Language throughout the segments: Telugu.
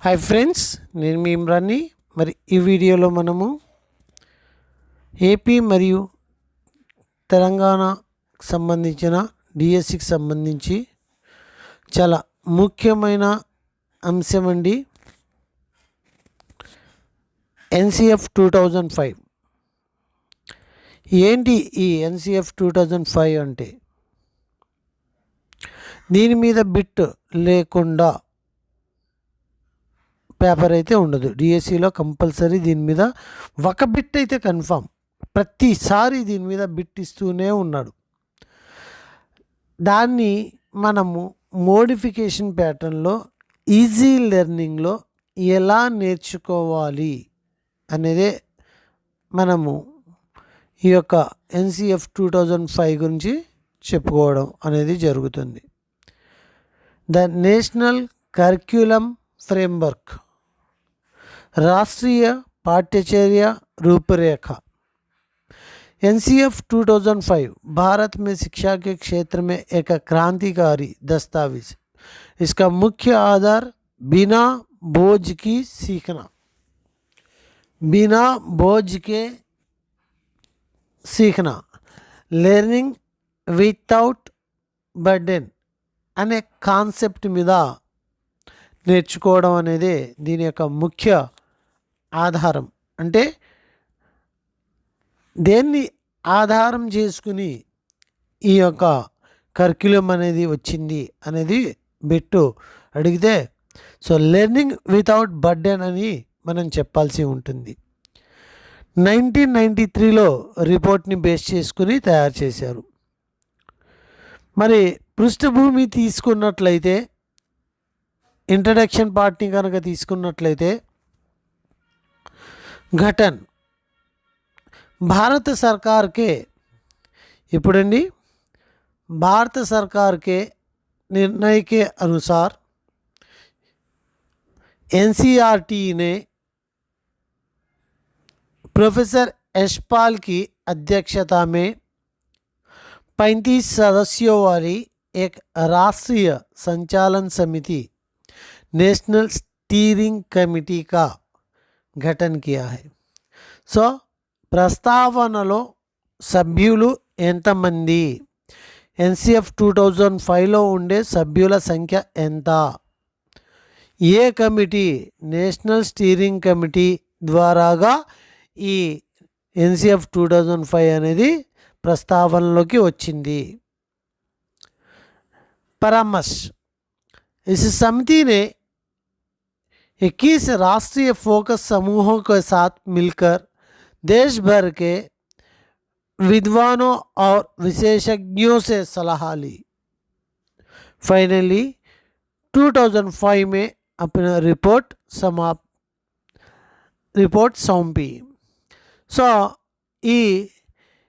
హాయ్ ఫ్రెండ్స్, నేను మీ ఇమ్రాన్ని. మరి ఈ వీడియోలో మనము ఏపీ మరియు తెలంగాణకు సంబంధించిన డిఎస్సికి సంబంధించి చాలా ముఖ్యమైన అంశం అండి. ఎన్సిఎఫ్ 2005 ఏంటి? ఈ ఎన్సిఎఫ్ 2005 అంటే దీని మీద బిట్ లేకుండా పేపర్ అయితే ఉండదు. డిఎస్సిలో కంపల్సరీ దీని మీద ఒక బిట్ అయితే కన్ఫామ్. ప్రతిసారి దీని మీద బిట్ ఇస్తూనే ఉన్నాడు. దాన్ని మనము మోడిఫికేషన్ ప్యాటర్న్లో ఈజీ లెర్నింగ్లో ఎలా నేర్చుకోవాలి అనేదే మనము ఈ యొక్క ఎన్సిఎఫ్ 2005 గురించి చెప్పుకోవడం అనేది జరుగుతుంది. ద నేషనల్ కరిక్యులం ఫ్రేमवर्क, राष्ट्रीय पाठ्यचर्या रूपरेखा। एनसीएफ 2005 भारत में शिक्षा के क्षेत्र में एक क्रांतिकारी दस्तावेज। इसका मुख्य आधार बिना बोझ की सीखना, बिना बोझ के सीखना, लर्निंग विदाउट बर्डन అనే కాన్సెప్ట్ మీద నేర్చుకోవడం అనేది దీని యొక్క ముఖ్య ఆధారం. అంటే దేన్ని ఆధారం చేసుకుని ఈ యొక్క కరిక్యులం అనేది వచ్చింది అనేది బిట్టు అడిగితే, సో లెర్నింగ్ వితౌట్ బర్డెన్ అని మనం చెప్పాల్సి ఉంటుంది. 1993లో రిపోర్ట్ని బేస్ చేసుకుని తయారు చేశారు. మరి పృష్ఠభూమి తీసుకున్నట్లయితే, ఇంట్రడక్షన్ పార్ట్ని కనుక తీసుకున్నట్లయితే, गठन भारत सरकार के इప్పుడండి भारत सरकार के निर्णय के अनुसार एनसीईआरटी ने प्रोफेसर यशपाल की अध्यक्षता में 35 सदस्यों वाली एक राष्ट्रीय संचालन समिति नेशनल स्टीयरिंग कमेटी का गठन किया है. సో ప్రస్తావనలో సభ్యులు ఎంతమంది, ఎన్సిఎఫ్ 2005లో ఉండే సభ్యుల సంఖ్య ఎంత, ఏ కమిటీ, నేషనల్ స్టీరింగ్ కమిటీ ద్వారాగా ఈ ఎన్సిఎఫ్ 2005 అనేది ప్రస్తావనలోకి వచ్చింది. परामर्श, इस समिति ने 21 राष्ट्रीय फोकस समूहों के साथ मिलकर देश भर के विद्वानों और विशेषज्ञों से सलाह ली. फाइनली 2005 में अपना रिपोर्ट सौंपी. సో ఈ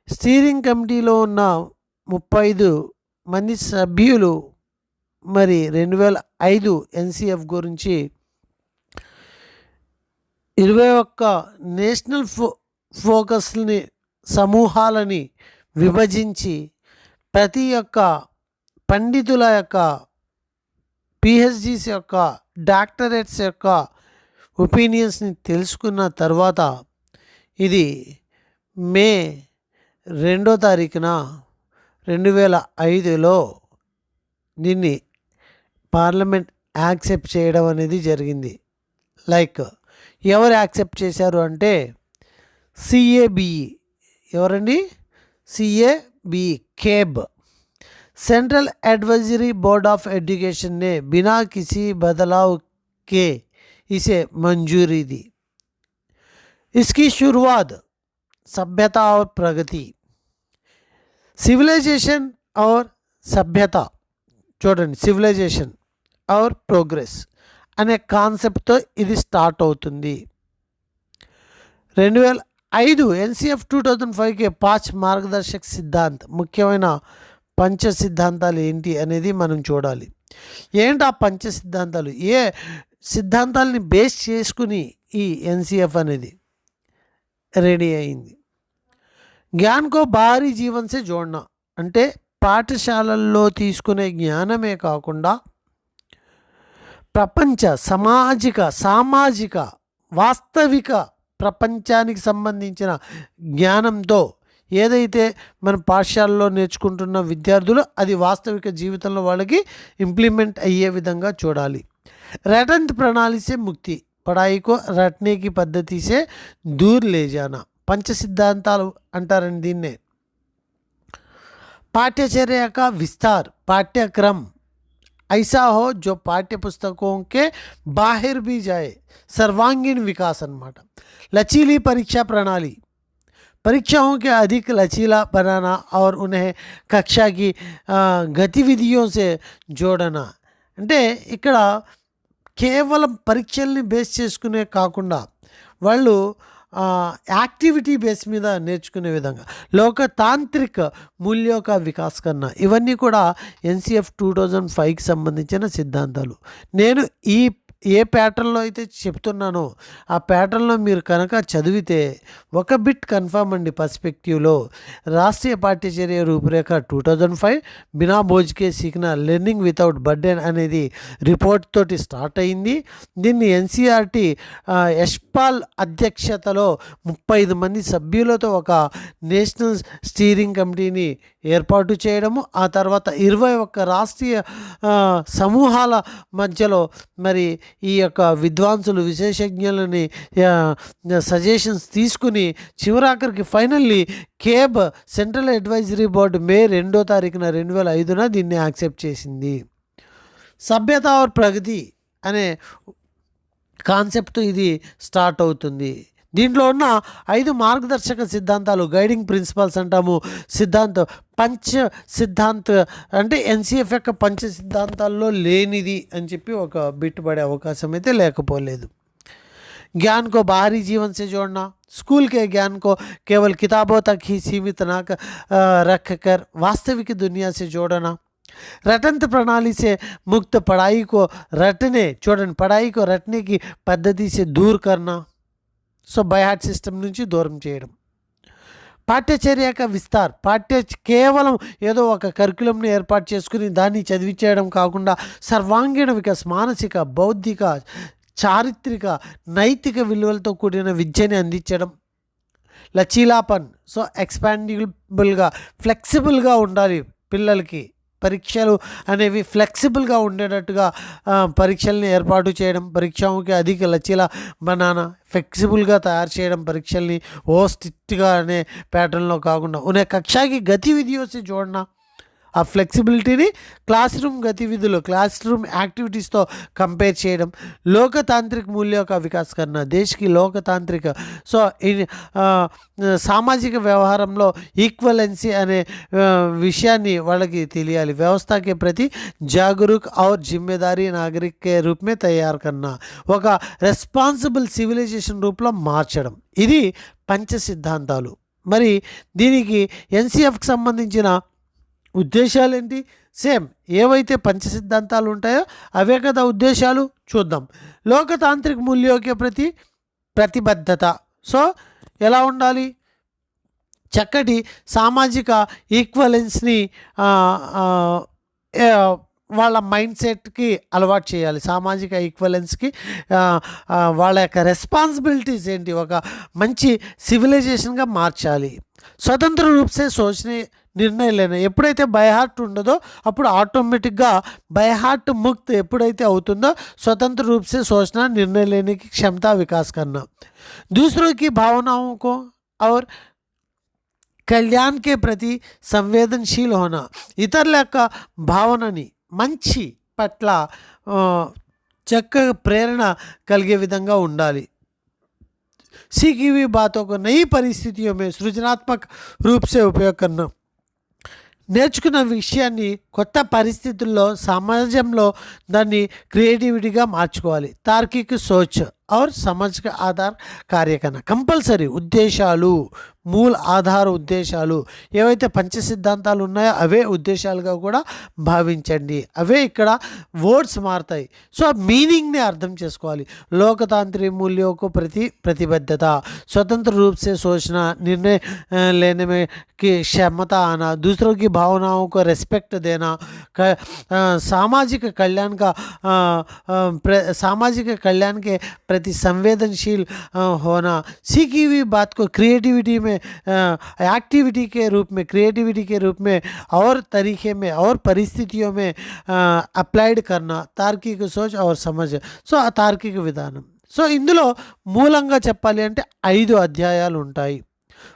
స్టీరింగ్ కమిటీలో ఉన్న 35 మంది సభ్యులు మరి 2005 ఎన్సిఎఫ్ గురించి 21 నేషనల్ ఫోకస్ని సమూహాలని విభజించి ప్రతి ఒక్క పండితుల యొక్క పిహెచ్డీస్ యొక్క డాక్టరేట్స్ యొక్క ఒపీనియన్స్ని తెలుసుకున్న తర్వాత ఇది మే 2వ తారీఖున 2005లో దీన్ని పార్లమెంట్ యాక్సెప్ట్ చేయడం అనేది జరిగింది. లైక్ ఎవరు యాక్సెప్ట్ చేశారు అంటే సిఏబిఈ. ఎవరండి? CABE cab, central advisory board of education ने बिना किसी बदलाव के इसे मंजूरी दी. इसकी शुरुआत सभ्यता और प्रगति, सिविलाइजेशन और सभ्यता, చూడండి, సివిలైజేషన్ और ప్రోగ్రెస్ అనే కాన్సెప్ట్తో ఇది స్టార్ట్ అవుతుంది. 2005 ఎన్సిఎఫ్ 2005కే 5 మార్గదర్శక సిద్ధాంత, ముఖ్యమైన పంచ సిద్ధాంతాలు ఏంటి అనేది మనం చూడాలి. ఏంటి ఆ పంచ సిద్ధాంతాలు? ఏ సిద్ధాంతాలని బేస్ చేసుకుని ఈ ఎన్సిఎఫ్ అనేది రెడీ అయింది? జ్ఞాన్కో భారీ జీవన్సే జోడన, అంటే పాఠశాలల్లో తీసుకునే జ్ఞానమే కాకుండా ప్రపంచ సామాజిక వాస్తవిక ప్రపంచానికి సంబంధించిన జ్ఞానంతో ఏదైతే మన పాఠశాలలో నేర్చుకుంటున్న విద్యార్థులు అది వాస్తవిక జీవితంలో వాళ్ళకి ఇంప్లిమెంట్ అయ్యే విధంగా చూడాలి. रटंत प्रणाली से मुक्ति, पढ़ाई को रटने की पद्धति से दूर ले जाना. पंच सिद्धांतालु अंटारंడి దీన్నే. पाठ्यचर्या का विस्तार, पाठ्यक्रम ऐसा हो जो पाठ्य पुस्तकों के बाहर भी जाए. सर्वांगीण विकास अन्नమాట. लचीली परीक्षा प्रणाली, परीक्षाओं के अधिक लचीला बनाना और उन्हें कक्षा की गतिविधियों से जोड़ना. అంటే ఇక్కడ కేవలం పరీక్షల్ని బేస్ చేసుకునే కాకుండా వాళ్ళు యాక్టివిటీ బేస్ మీద నేర్చుకునే విధంగా లోకతాంత్రిక మూల్యోं का विकास करना, ఇవన్నీ కూడా ఎన్సిఎఫ్ 2005కి సంబంధించిన సిద్ధాంతాలు. నేను ఏ ప్యాటర్న్లో అయితే చెప్తున్నానో ఆ ప్యాటర్న్లో మీరు కనుక చదివితే ఒక బిట్ కన్ఫర్మ్ అండి. పర్స్పెక్టివ్లో Rashtriya పాఠ్యచర్య రూపురేఖ 2005 Bina బోజ్కే సీఖనా learning without burden అనేది రిపోర్ట్ తోటి స్టార్ట్ అయింది. దీన్ని ఎన్సిఆర్టీ యశ్పాల్ అధ్యక్షతలో 35 మంది సభ్యులతో ఒక నేషనల్ స్టీరింగ్ కమిటీని ఏర్పాటు చేయడము, ఆ తర్వాత 21 రాష్ట్రీయ సమూహాల మధ్యలో మరి ఈ యొక్క విద్వాంసులు విశేషజ్ఞులని సజెషన్స్ తీసుకుని చివరాఖరికి finally CABE central advisory board May 2వ తారీఖున 2005 దీన్ని యాక్సెప్ట్ చేసింది. సభ్యత और ప్రగతి అనే కాన్సెప్ట్ ఇది స్టార్ట్ అవుతుంది. దీంట్లో ఉన్న 5 మార్గదర్శక సిద్ధాంతాలు, గైడింగ్ ప్రిన్సిపల్స్ అంటాము. సిద్ధాంతం పంచ సిద్ధాంత అంటే ఎన్సిఎఫ్ యొక్క పంచ సిద్ధాంతాల్లో లేనిది అని చెప్పి ఒక బిట్ పడే అవకాశం అయితే లేకపోలేదు. ज्ञान को बाहरी जीवन से जोड़ना, स्कूल के ज्ञान को केवल किताबों तक ही सीमित ना रख कर वास्तविक दुनिया से जोड़ना. रटंत प्रणाली से मुक्त, पढ़ाई को रटने की पद्धति से दूर करना. సో బై హార్ట్ సిస్టమ్ నుంచి దూరం చేయడం. పాఠ్యచర్య యొక్క విస్తార్, కేవలం ఏదో ఒక కరికులంని ఏర్పాటు చేసుకుని దాన్ని చదివించేయడం కాకుండా సర్వాంగీణ వికాస్, మానసిక, బౌద్ధిక, చారిత్రక, నైతిక విలువలతో కూడిన విద్యని అందించడం. లచీలాపన్, సో ఎక్స్పాండిబుల్గా, ఫ్లెక్సిబుల్గా ఉండాలి పిల్లలకి. పరీక్షలు అనేవి ఫ్లెక్సిబుల్గా ఉండేటట్టుగా పరీక్షల్ని ఏర్పాటు చేయడం. పరీక్షకి అధిక లచీలా బనానా, ఫ్లెక్సిబుల్గా తయారు చేయడం పరీక్షల్ని. ఓ స్ట్రిక్ట్గా అనే ప్యాటర్న్లో కాకుండా ఉనే కక్షాకి గతివిధియోं से जोड़ना. ఆ ఫ్లెక్సిబిలిటీని క్లాస్ రూమ్ గతివిధులు, క్లాస్ రూమ్ యాక్టివిటీస్తో కంపేర్ చేయడం. లోకతాంత్రిక మూల్యోं का विकास करना, దేశ్కి లోకతాంత్రిక, సో సామాజిక వ్యవహారంలో ఈక్వలెన్సీ అనే విషయాన్ని వాళ్ళకి తెలియాలి. వ్యవస్థకి ప్రతి జాగరూక్ और जिम्मेदारी नागरिक के रूप में तैयार करना, ఒక రెస్పాన్సిబుల్ సివిలైజేషన్ రూపంలో మార్చడం. ఇది పంచ సిద్ధాంతాలు. మరి దీనికి ఎన్సిఎఫ్కి సంబంధించిన ఉద్దేశాలు ఏంటి? సేమ్ ఏవైతే పంచ సిద్ధాంతాలు ఉంటాయో అవే కదా ఉద్దేశాలు. చూద్దాం. లోకతాంత్రిక మూల్యోకి ప్రతి ప్రతిబద్ధత, సో ఎలా ఉండాలి? చక్కటి సామాజిక ఈక్వలెన్స్ని వాళ్ళ మైండ్ సెట్కి అలవాటు చేయాలి. సామాజిక ఈక్వలెన్స్కి వాళ్ళ యొక్క రెస్పాన్సిబిలిటీస్ ఏంటి, ఒక మంచి సివిలైజేషన్గా మార్చాలి. స్వతంత్ర రూపసే సోచనే నిర్ణయం లేని, ఎప్పుడైతే బై హార్ట్ ఉండదో అప్పుడు ఆటోమేటిక్గా బై హార్ట్ ముక్త్ ఎప్పుడైతే అవుతుందో స్వతంత్ర रूप से सोचना, निर्णय लेने की क्षमता विकास करना. दूसरों की भावनाओं को और కళ్యాణ్ కే ప్రతి సంవేదనశీల్ హోనా, ఇతరుల యొక్క భావనని మంచి పట్ల చక్కగా ప్రేరణ కలిగే విధంగా ఉండాలి. सीखी हुई बातों को नई परिस्थितियों में सृजनात्मक रूप से उपयोग करना, నేర్చుకున్న విషయాన్ని కొత్త పరిస్థితుల్లో సమాజంలో దాన్ని క్రియేటివిటీగా మార్చుకోవాలి. తార్కిక సోచ్ और समझ का ఆధార్ కార్య करना కంపల్సరీ ఉద్దేశాలు మూల ఆధార ఉద్దేశాలు ఏవైతే పంచ సిద్ధాంతాలు ఉన్నాయో అవే ఉద్దేశాలుగా కూడా భావించండి. అవే ఇక్కడ వర్డ్స్ మారుతాయి. సో మీనింగ్ని అర్థం చేసుకోవాలి. लोकतांत्रिक मूल्यों को प्रति प्रतिबद्धता, स्वतंत्र रूप से सोचना, निर्णय लेने में की क्षमता आना, दूसरों की भावनाओं को रेस्पेक्ट देना, सामाजिक कल्याण का सामाजिक कल्याण के प्रति संवेदनशील होना, सीखी हुई बात को क्रिएटिविटी में एक्टिविटी के रूप में क्रिएटिविटी के रूप में और तरीके में और परिस्थितियों में अप्लाइड करना, तार्किक सोच और समझ. సో తార్కిక విధానం. సో ఇందులో మూలంగా చెప్పాలి అంటే 5 అధ్యాయాలు ఉంటాయి.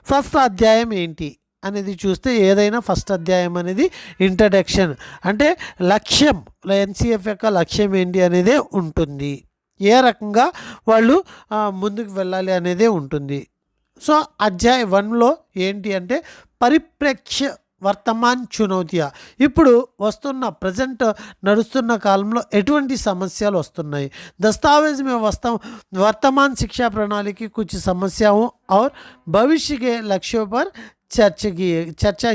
ఫస్ట్ అధ్యాయం ఏంటి అనేది చూస్తే ఏదైనా ఫస్ట్ అధ్యాయం అనేది ఇంట్రడక్షన్ అంటే లక్ష్యం, ఎన్సిఎఫ్ యొక్క లక్ష్యం ఏంటి అనేదే ఉంటుంది. ఏ రకంగా వాళ్ళు ముందుకు వెళ్ళాలి అనేదే ఉంటుంది. సో అధ్యాయ 1లో ఏంటి అంటే పరిప్రేక్ష్య వర్తమాన్ చునౌతియా, ఇప్పుడు వస్తున్న ప్రజెంట్ నడుస్తున్న కాలంలో ఎటువంటి సమస్యలు వస్తున్నాయి. दस्तावेज में वर्तमान शिक्षा प्रणाली की कुछ समस्याओं और भविष्य के लक्ष्यों पर చర్చ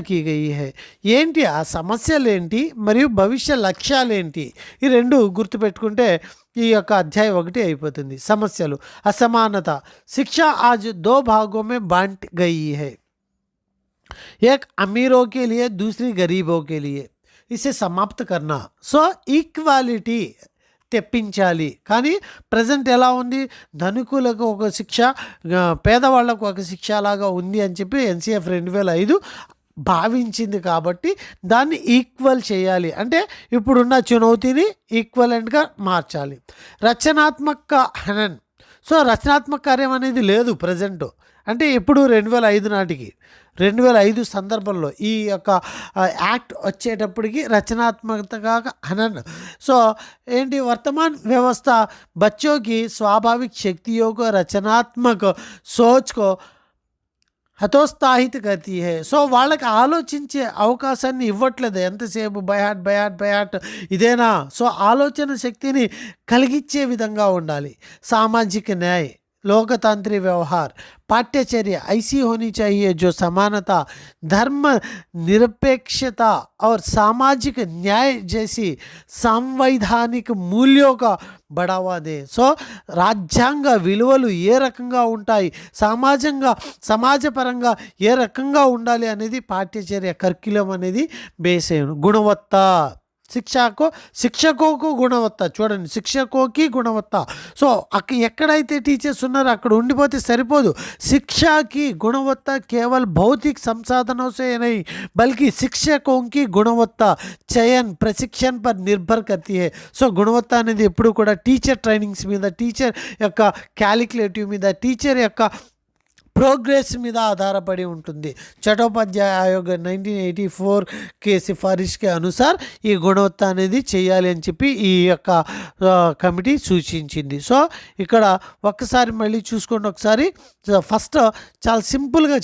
की गई है. ఏంటి ఆ సమస్యలు ఏంటి మరియు భవిష్య లక్ష్యాలు ఏంటి, ఈ రెండు గుర్తుపెట్టుకుంటే ఈ యొక్క అధ్యాయం 1 అయిపోతుంది. సమస్యలు असमानता, शिक्षा आज 2 भागों में बांट गई है, एक अमीरों के लिए दूसरी गरीबों के लिए, इसे समाप्त करना. సో ఈక్వాలిటీ తెప్పించాలి. కానీ ప్రజెంట్ ఎలా ఉంది, ధనికులకు ఒక శిక్ష పేదవాళ్లకు ఒక శిక్ష లాగా ఉంది అని చెప్పి ఎన్సిఎఫ్ 2005 భావించింది. కాబట్టి దాన్ని ఈక్వల్ చేయాలి అంటే ఇప్పుడున్న చునౌతిని ఈక్వలెంట్గా మార్చాలి. రచనాత్మక హనన్, సో రచనాత్మక కార్యం అనేది లేదు ప్రజెంట్ అంటే ఇప్పుడు 2005 నాటికి 2005 సందర్భంలో ఈ యొక్క యాక్ట్ వచ్చేటప్పటికి రచనాత్మకతగా హనన్. సో ఏంటి వర్తమాన్ వ్యవస్థ बच्चों की स्वाभाविक शक्तियों को रचनात्मक सोच को హతోత్సాహిత గతి హే. సో వాళ్ళకి ఆలోచించే అవకాశాన్ని ఇవ్వట్లేదు. ఎంతసేపు బయాట్ ఇదేనా. సో ఆలోచన శక్తిని కలిగించే విధంగా ఉండాలి. సామాజిక న్యాయ, लोकतांत्रिक व्यवहार, पाठ्यचर्या ऐसी होनी चाहिए जो समानता, धर्म निरपेक्षता और सामाजिक न्याय जैसी संवैधानिक मूल्यों का बढ़ावा दे. సో రాజ్యాంగ విలువలు ఏ రకంగా ఉంటాయి, సమాజపరంగా ఏ రకంగా ఉండాలి అనేది పాఠ్యచర్య కరిక్యులం అనేది బేస్ అయ్యాను. గుణవత్త, శిక్షకోకు గుణవత్త, చూడండి శిక్షకోకి గుణవత్త. సో ఎక్కడైతే టీచర్స్ ఉన్నారో అక్కడ ఉండిపోతే సరిపోదు. శిక్షకి గుణవత్త కేవल भौतिक संसाधनों से नहीं बल्कि शिक्षकों की गुणवत्ता चयन प्रशिक्षण पर निर्भर करती है. సో గుణవత్త అనేది ఎప్పుడు కూడా టీచర్ ట్రైనింగ్స్ మీద, టీచర్ యొక్క క్యాలిక్యులేటివ్ మీద, టీచర్ యొక్క ప్రోగ్రెస్ మీద ఆధారపడి ఉంటుంది. చటోపాధ్యాయ ఆయోగ్ 1984 के सिफारिश के अनुसार ఈ గుణవత్త అనేది చేయాలి అని చెప్పి ఈ యొక్క కమిటీ సూచించింది. సో ఇక్కడ ఒక్కసారి మళ్ళీ చూసుకోండి. ఒకసారి ఫస్ట్ చాలా సింపుల్గా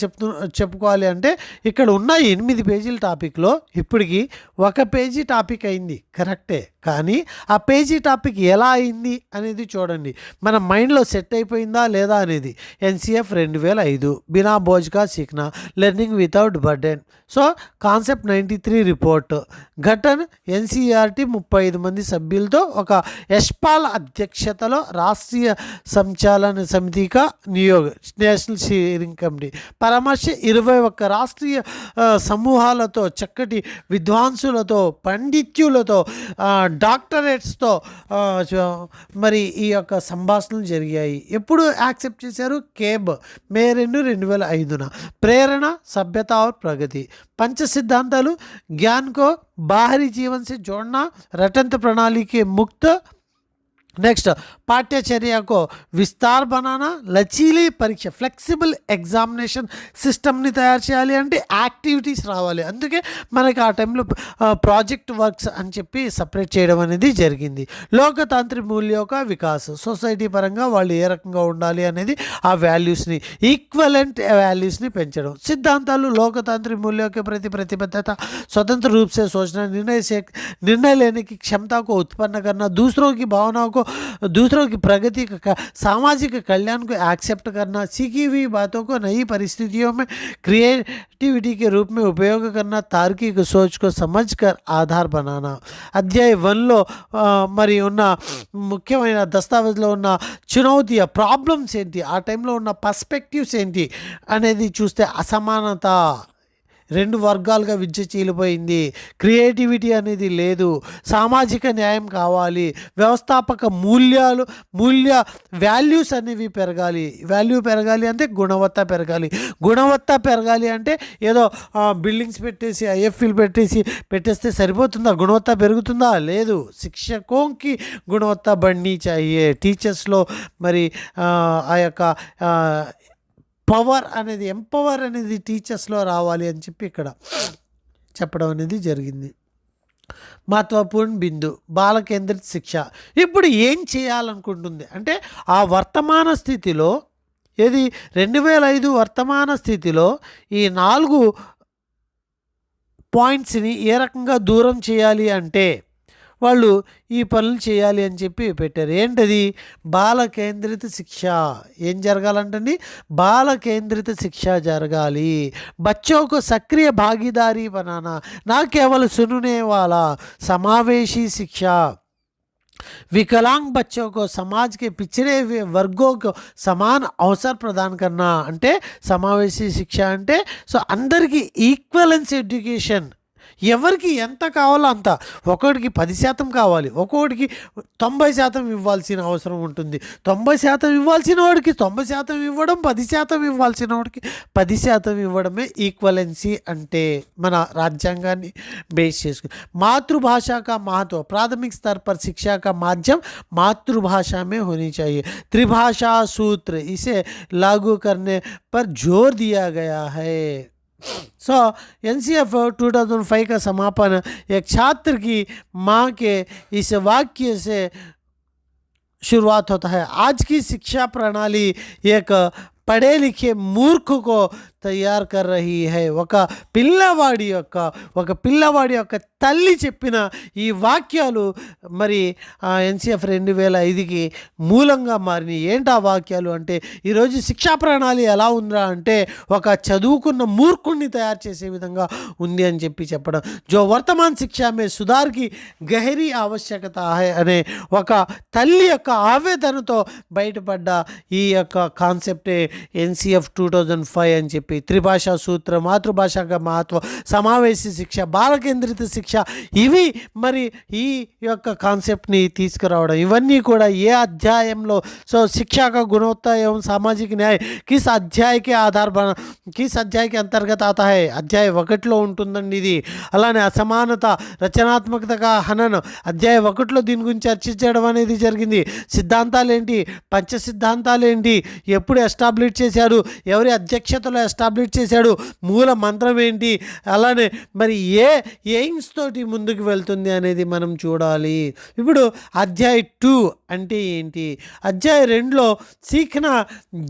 చెప్పుకోవాలి అంటే ఇక్కడ ఉన్న 8 పేజీల టాపిక్లో ఇప్పటికి 1 పేజీ టాపిక్ అయింది కరెక్టే, కానీ ఆ పేజీ టాపిక్ ఎలా అయింది అనేది చూడండి. మన మైండ్లో సెట్ అయిపోయిందా లేదా అనేది. ఎన్సిఎఫ్ 2005 బినా బోజ్గా సీఖ్నా, learning without burden. So concept 93 report, ఘటన్ ఎన్సీఆర్టీ 35 మంది సభ్యులతో ఒక యశ్పాల్ అధ్యక్షతలో రాష్ట్రీయ సంచాలన సమితిగా నియోగ నేషనల్ స్టీరింగ్ కమిటీ, పరామర్శ 21 రాష్ట్రీయ సమూహాలతో, చక్కటి విద్వాంసులతో, పండిత్యులతో, డాక్టరేట్స్తో మరి ఈ యొక్క సంభాషణలు జరిగాయి. ఎప్పుడు యాక్సెప్ట్ చేశారు? కేబ్ మే 2, 2005. ప్రేరణ, సభ్యత और प्रगति, पंच सिद्धांतालू, ज्ञान को बाहरी जीवन से जोड़ना, रटंत प्रणाली के मुक्त. नेक्स्ट पाठ्यचर्या को विस्तार बनाना, लचीली परीक्षा ఫ్లెక్సిబుల్ ఎగ్జామినేషన్ సిస్టమ్ని తయారు చేయాలి అంటే యాక్టివిటీస్ రావాలి. అందుకే మనకి ఆ టైంలో ప్రాజెక్ట్ వర్క్స్ అని చెప్పి సపరేట్ చేయడం అనేది జరిగింది. లోకతాంత్రిక మూల్యోక వికాస్, సొసైటీ పరంగా వాళ్ళు ఏ రకంగా ఉండాలి అనేది ఆ వాల్యూస్ని, ఈక్వలెంట్ వాల్యూస్ని పెంచడం. సిద్ధాంతాలు लोकतांत्रिक मूल्यों के प्रति प्रतिबद्धता, स्वतंत्र रूप से सोचना, निर्णय लेने की क्षमता को उत्पन्न करना, दूसरों की भावनाओं को दूसरों की प्रगति का सामाजिक कल्याण को एक्सेप्ट करना, सीखी हुई बातों को नई परिस्थितियों में क्रिएटिविटी के रूप में उपयोग करना, तार्किक सोच को समझकर आधार बनाना. అధ్యాయ 1లో మరి ఉన్న ముఖ్యమైన దస్తావేజ్లో ఉన్న చునౌతి ప్రాబ్లమ్స్ ఏంటి, ఆ టైంలో ఉన్న పర్స్పెక్టివ్స్ ఏంటి అనేది చూస్తే అసమానత, 2 వర్గాలుగా విద్య చీలిపోయింది, క్రియేటివిటీ అనేది లేదు, సామాజిక న్యాయం కావాలి, వ్యవస్థాపక వాల్యూస్ అనేవి పెరగాలి. వాల్యూ పెరగాలి అంటే గుణవత్త పెరగాలి. గుణవత్త పెరగాలి అంటే ఏదో బిల్డింగ్స్ పెట్టేసి ఐఎఫ్ఎల్ పెట్టేస్తే సరిపోతుందా? గుణవత్త పెరుగుతుందా? లేదు. శిక్షకోంకి గుణవత్త బడ్నీ చాహియే. టీచర్స్లో మరి ఆ యొక్క ఎంపవర్ అనేది టీచర్స్లో రావాలి అని చెప్పి ఇక్కడ చెప్పడం అనేది జరిగింది. మహత్వపూర్ణ బిందు బాల కేంద్రిత శిక్ష. ఇప్పుడు ఏం చేయాలనుకుంటుంది అంటే ఆ వర్తమాన స్థితిలో, ఏది 2005 వర్తమాన స్థితిలో ఈ 4 పాయింట్స్ని ఏ రకంగా దూరం చేయాలి అంటే వాళ్ళు ఈ పనులు చేయాలి అని చెప్పి పెట్టారు. ఏంటది? బాల కేంద్రిత శిక్ష. ఏం జరగాలంటండి? బాల కేంద్రిత శిక్ష జరగాలి. बच्चों को सक्रिय भागीदारी बनाना, ना केवल सुनने वाला. समावेशी शिक्षा. विकलांग बच्चों को समाज के पिछड़े हुए वर्गों को समान अवसर प्रदान करना. అంటే సమావేశీ శిక్ష అంటే అందరికీ ఈక్వలెన్స్ ఎడ్యుకేషన్. ఎవరికి ఎంత కావాలో అంత, ఒకడికి 10% కావాలి, ఒక్కొక్కడికి 90% ఇవ్వాల్సిన అవసరం ఉంటుంది. 90% ఇవ్వాల్సిన వాడికి 90% ఇవ్వడం, 10% ఇవ్వాల్సిన వాడికి 10% ఇవ్వడమే ఈక్వలెన్సీ అంటే మన రాజ్యాంగాన్ని బేస్ చేసుకుని. మాతృభాష కా महत्व. प्राथमिक स्तर पर शिक्षा का माध्यम मातृभाषा में होनी चाहिए. त्रिभाषा सूत्र इसे लागू करने पर जोर दिया गया है. एनसीएफ 2005 का समापन एक छात्र की माँ के इस वाक्य से शुरुआत होता है. आज की शिक्षा प्रणाली एक पढ़े लिखे मूर्ख को తయారు కర్ రహీ హై. ఒక పిల్లవాడి యొక్క తల్లి చెప్పిన ఈ వాక్యాలు మరి ఎన్సిఎఫ్ 2005కి మూలంగా మారినాయి. ఏంటి ఆ వాక్యాలు అంటే, ఈరోజు శిక్షా ప్రణాళి ఎలా ఉందా అంటే ఒక చదువుకున్న మూర్ఖుణ్ణి తయారు చేసే విధంగా ఉంది అని చెప్పడం. జో వర్తమాన్ శిక్షా మే సుధార్కి గహరీ ఆవశ్యకత హై అనే ఒక తల్లి యొక్క ఆవేదనతో బయటపడ్డ ఈ యొక్క కాన్సెప్టే ఎన్సిఎఫ్ 2005 అని చెప్పి. త్రిభాషా సూత్ర, మాతృభాష కా మహత్వ, సమావేశీ శిక్ష, బాల కేంద్రిత శిక్ష, ఇవి మరి ఈ యొక్క కాన్సెప్ట్ని తీసుకురావడం. ఇవన్నీ కూడా ఏ అధ్యాయంలో शिक्षा का गुणवत्ता एवं सामाजिक न्याय किस अध्याय के अंतर्गत आता है? అధ్యాయ 1లో ఉంటుందండి ఇది. అలానే అసమానత, రచనాత్మకతగా హనన అధ్యాయ 1లో దీని గురించి చర్చించడం అనేది జరిగింది. సిద్ధాంతాలు ఏంటి, పంచ సిద్ధాంతాలు ఏంటి, ఎప్పుడు ఎస్టాబ్లిష్ చేశాడు, ఎవరి అధ్యక్షతలో ఎస్టాబ్లిష్ చేశాడు, మూల మంత్రం ఏంటి, అలానే మరి ఏ ఎయిమ్స్ తోటి ముందుకు వెళ్తుంది అనేది మనం చూడాలి. ఇప్పుడు అధ్యాయ 2 అంటే ఏంటి? అధ్యాయ 2లో సీఖనా